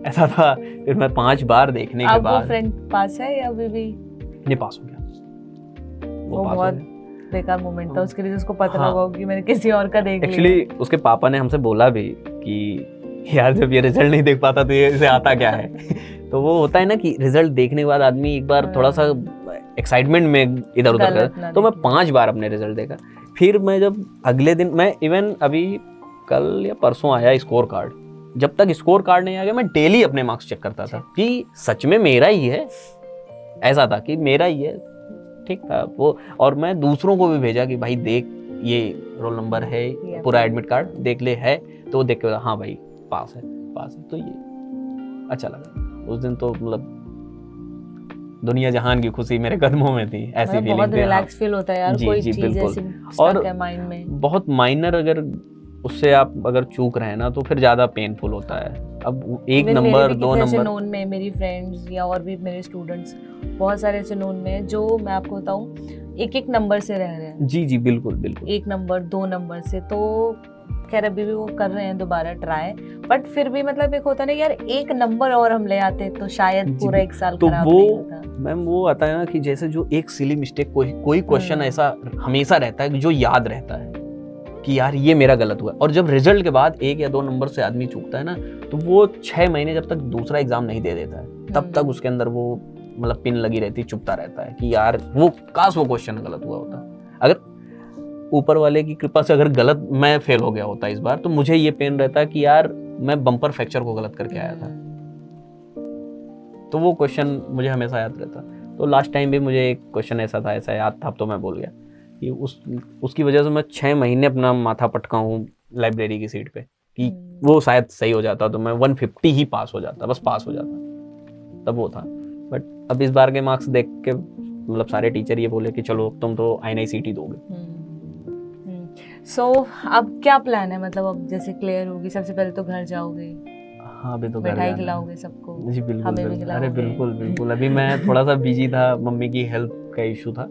ऐसा था। फिर मैं 5 बार देखने के बाद, वो फ्रेंड पास है या अभी भी? ये पास हो गया, वो पास बहुत हो गया। बेकार मोमेंट था उसके लिए, उसको पता हाँ। लगा कि मैंने किसी और का देख लिया। एक्चुअली उसके पापा ने हमसे बोला भी कि यार जब ये रिजल्ट नहीं देख पाता तो ये इसे आता क्या है। तो वो होता है ना कि रिजल्ट देखने के बाद आदमी एक बार थोड़ा सा एक्साइटमेंट में इधर उधर कर, तो मैं 5 बार अपने रिजल्ट देखा। फिर मैं जब अगले दिन, मैं इवन अभी कल या परसों आया स्कोर कार्ड, जब तक स्कोर कार्ड नहीं आ गया मैं डेली अपने मार्क्स चेक करता था कि सच में मेरा ही है, ऐसा था कि मेरा ही है, ठीक था वो। और मैं दूसरों को भी भेजा कि भाई देख ये रोल नंबर है, पूरा एडमिट कार्ड देख ले, है तो देख के हाँ भाई पास है, पास है। तो ये अच्छा लगा उस दिन, तो मतलब दुनिया जहान की खुशी मेरे कदमों में थी, ऐसी फीलिंग थी। बहुत रिलैक्स फील होता है यार, कोई चीज ऐसी स्टक है माइंड में। बहुत माइनर अगर उससे आप अगर चूक रहे हैं ना तो फिर ज्यादा पेनफुल होता है। अब 1 नंबर 2 नंबर नोन में मेरी फ्रेंड्स या और भी मेरे स्टूडेंट्स बहुत सारे ऐसे नोन में जो मैं आपको बताऊं 1-1 नंबर से रह रहे हैं। जी बिल्कुल बिल्कुल, 1 नंबर 2 नंबर से। तो खैर अभी भी वो कर रहे हैं दोबारा ट्राई, बट फिर भी मतलब एक होता है ना यार, 1 नंबर और हम ले आते तो शायद पूरा 1 साल तो खराब वो नहीं होता। मैम वो आता है ना कि जैसे जो एक सिली मिस्टेक, कोई क्वेश्चन ऐसा हमेशा रहता है जो याद रहता है कि यार ये मेरा गलत हुआ, और जब रिजल्ट के बाद 1 या 2 नंबर से आदमी चूकता है ना, तो वो 6 महीने जब तक दूसरा एग्जाम नहीं दे देता है तब तक उसके अंदर वो मतलब पिन लगी रहती, चुपता रहता है कि यार वो काश वो क्वेश्चन गलत हुआ होता। अगर ऊपर वाले की कृपा से अगर गलत मैं फेल हो गया होता इस बार, तो मुझे ये पेन रहता कि यार मैं बम्पर फ्रैक्चर को गलत करके आया था। तो वो क्वेश्चन मुझे हमेशा याद रहता। तो लास्ट टाइम भी मुझे एक क्वेश्चन ऐसा याद था, अब तो मैं भूल गया कि उसकी वजह से मैं 6 महीने अपना माथा पटका हूँ लाइब्रेरी की सीट पे कि वो शायद सही हो जाता तो मैं 150 ही पास हो जाता, बस पास हो जाता, तब वो था। बट अब इस बार के मार्क्स देख के मतलब सारे टीचर ये बोले कि चलो तुम तो INICET दोगे। सो अब क्या प्लान है, मतलब अब जैसे क्लियर होगी सबसे पहले तो घर जाओगे? हाँ अभी तो मिठाई खिलाओगे सबको? जी बिल्कुल, हमें भी खिलाओगे? अरे बिल्कुल अभी मैं थोड़ा सा बिजी था, मम्मी की हेल्थ का इशू था,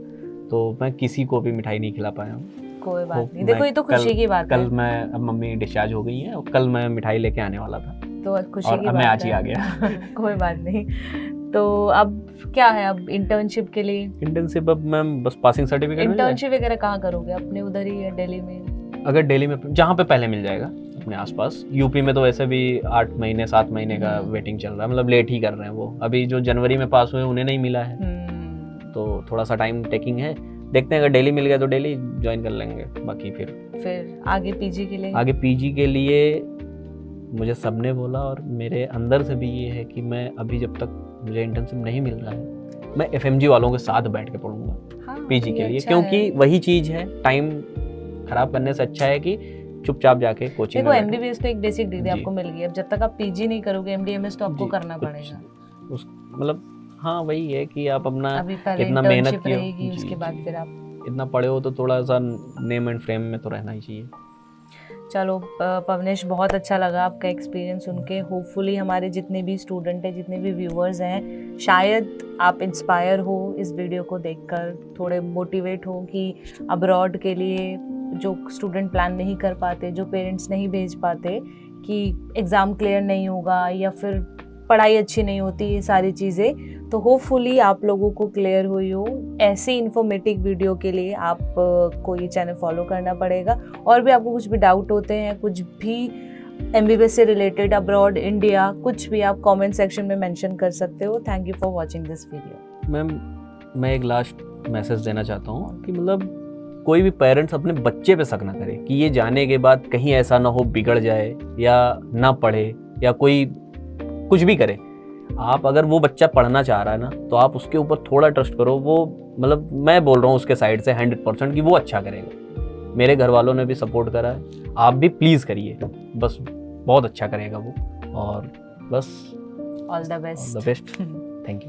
तो मैं किसी को भी मिठाई नहीं खिला पाया हूँ। कोई बात नहीं, देखो ये तो खुशी की बात है। कल मैं, अब मम्मी डिस्चार्ज हो गई है और कल मैं मिठाई लेके आने वाला था, तो खुशी और की बात मैं आज है। ही आ गया। कोई बात नहीं। तो अब क्या है, अब इंटर्नशिप के लिए? इंटर्नशिप अब मैं बस पासिंग सर्टिफिकेट। इंटर्नशिप वगैरह कहाँ करोगे, अपने उधर ही या दिल्ली में? अगर दिल्ली में जहाँ पे पहले मिल जाएगा अपने आसपास। यूपी में तो वैसे भी 8 महीने 7 महीने का वेटिंग चल रहा है, मतलब लेट ही कर रहे हैं वो। अभी जो जनवरी में पास हुए उन्हें नहीं मिला है, तो थोड़ा सा टाइम टेकिंग है। देखते हैं अगर दिल्ली मिल गया तो दिल्ली ज्वाइन कर लेंगे, बाकी फिर आगे पीजी के लिए? आगे पीजी के लिए मुझे सबने बोला, और मेरे अंदर से भी ये है कि मैं अभी जब तक मुझे इंटर्नशिप नहीं मिल रहा है मैं FMG वालों के साथ बैठ के पढ़ूंगा पीजी के लिए, क्योंकि वही चीज़ है, टाइम खराब करने से अच्छा है कि चुपचाप जाके कोचिंग। देखो MBBS तो एक बेसिक डिग्री आपको मिल गई, अब जब तक आप पीजी नहीं करोगे MDMS तो आपको करना पड़ेगा। मतलब हाँ वही है कि आप अपना इतना मेहनत रहेगी, उसके बाद फिर आप इतना पढ़े हो तो थोड़ा सा नेम एंड फ्रेम में तो रहना ही चाहिए। चलो पवनेश, बहुत अच्छा लगा आपका एक्सपीरियंस सुन के। होपफुली हमारे जितने भी स्टूडेंट हैं, जितने भी व्यूअर्स हैं, शायद आप इंस्पायर हो इस वीडियो को देखकर, थोड़े मोटिवेट हो कि अब्रॉड के लिए जो स्टूडेंट प्लान नहीं कर पाते, जो पेरेंट्स नहीं भेज पाते, कि एग्ज़ाम क्लियर नहीं होगा या फिर पढ़ाई अच्छी नहीं होती, ये सारी चीज़ें, तो होपफुली आप लोगों को क्लियर हुई हो। ऐसे इन्फॉर्मेटिव वीडियो के लिए आप को ये चैनल फॉलो करना पड़ेगा। और भी आपको कुछ भी डाउट होते हैं, कुछ भी MBBS से रिलेटेड, अब्रॉड, इंडिया, कुछ भी आप कमेंट सेक्शन में मेंशन कर सकते हो। Thank you for watching this video. Ma'am मैं एक लास्ट मैसेज देना चाहता हूँ कि मतलब कोई भी पेरेंट्स अपने बच्चे पे शक ना करे कि ये जाने के बाद कहीं ऐसा ना हो बिगड़ जाए या ना पढ़े या कोई कुछ भी करे। आप अगर वो बच्चा पढ़ना चाह रहा है ना तो आप उसके ऊपर थोड़ा ट्रस्ट करो। वो मतलब मैं बोल रहा हूँ उसके साइड से 100% कि वो अच्छा करेगा। मेरे घर वालों ने भी सपोर्ट करा है, आप भी प्लीज़ करिए, बस बहुत अच्छा करेगा वो। और बस all the best. Thank you.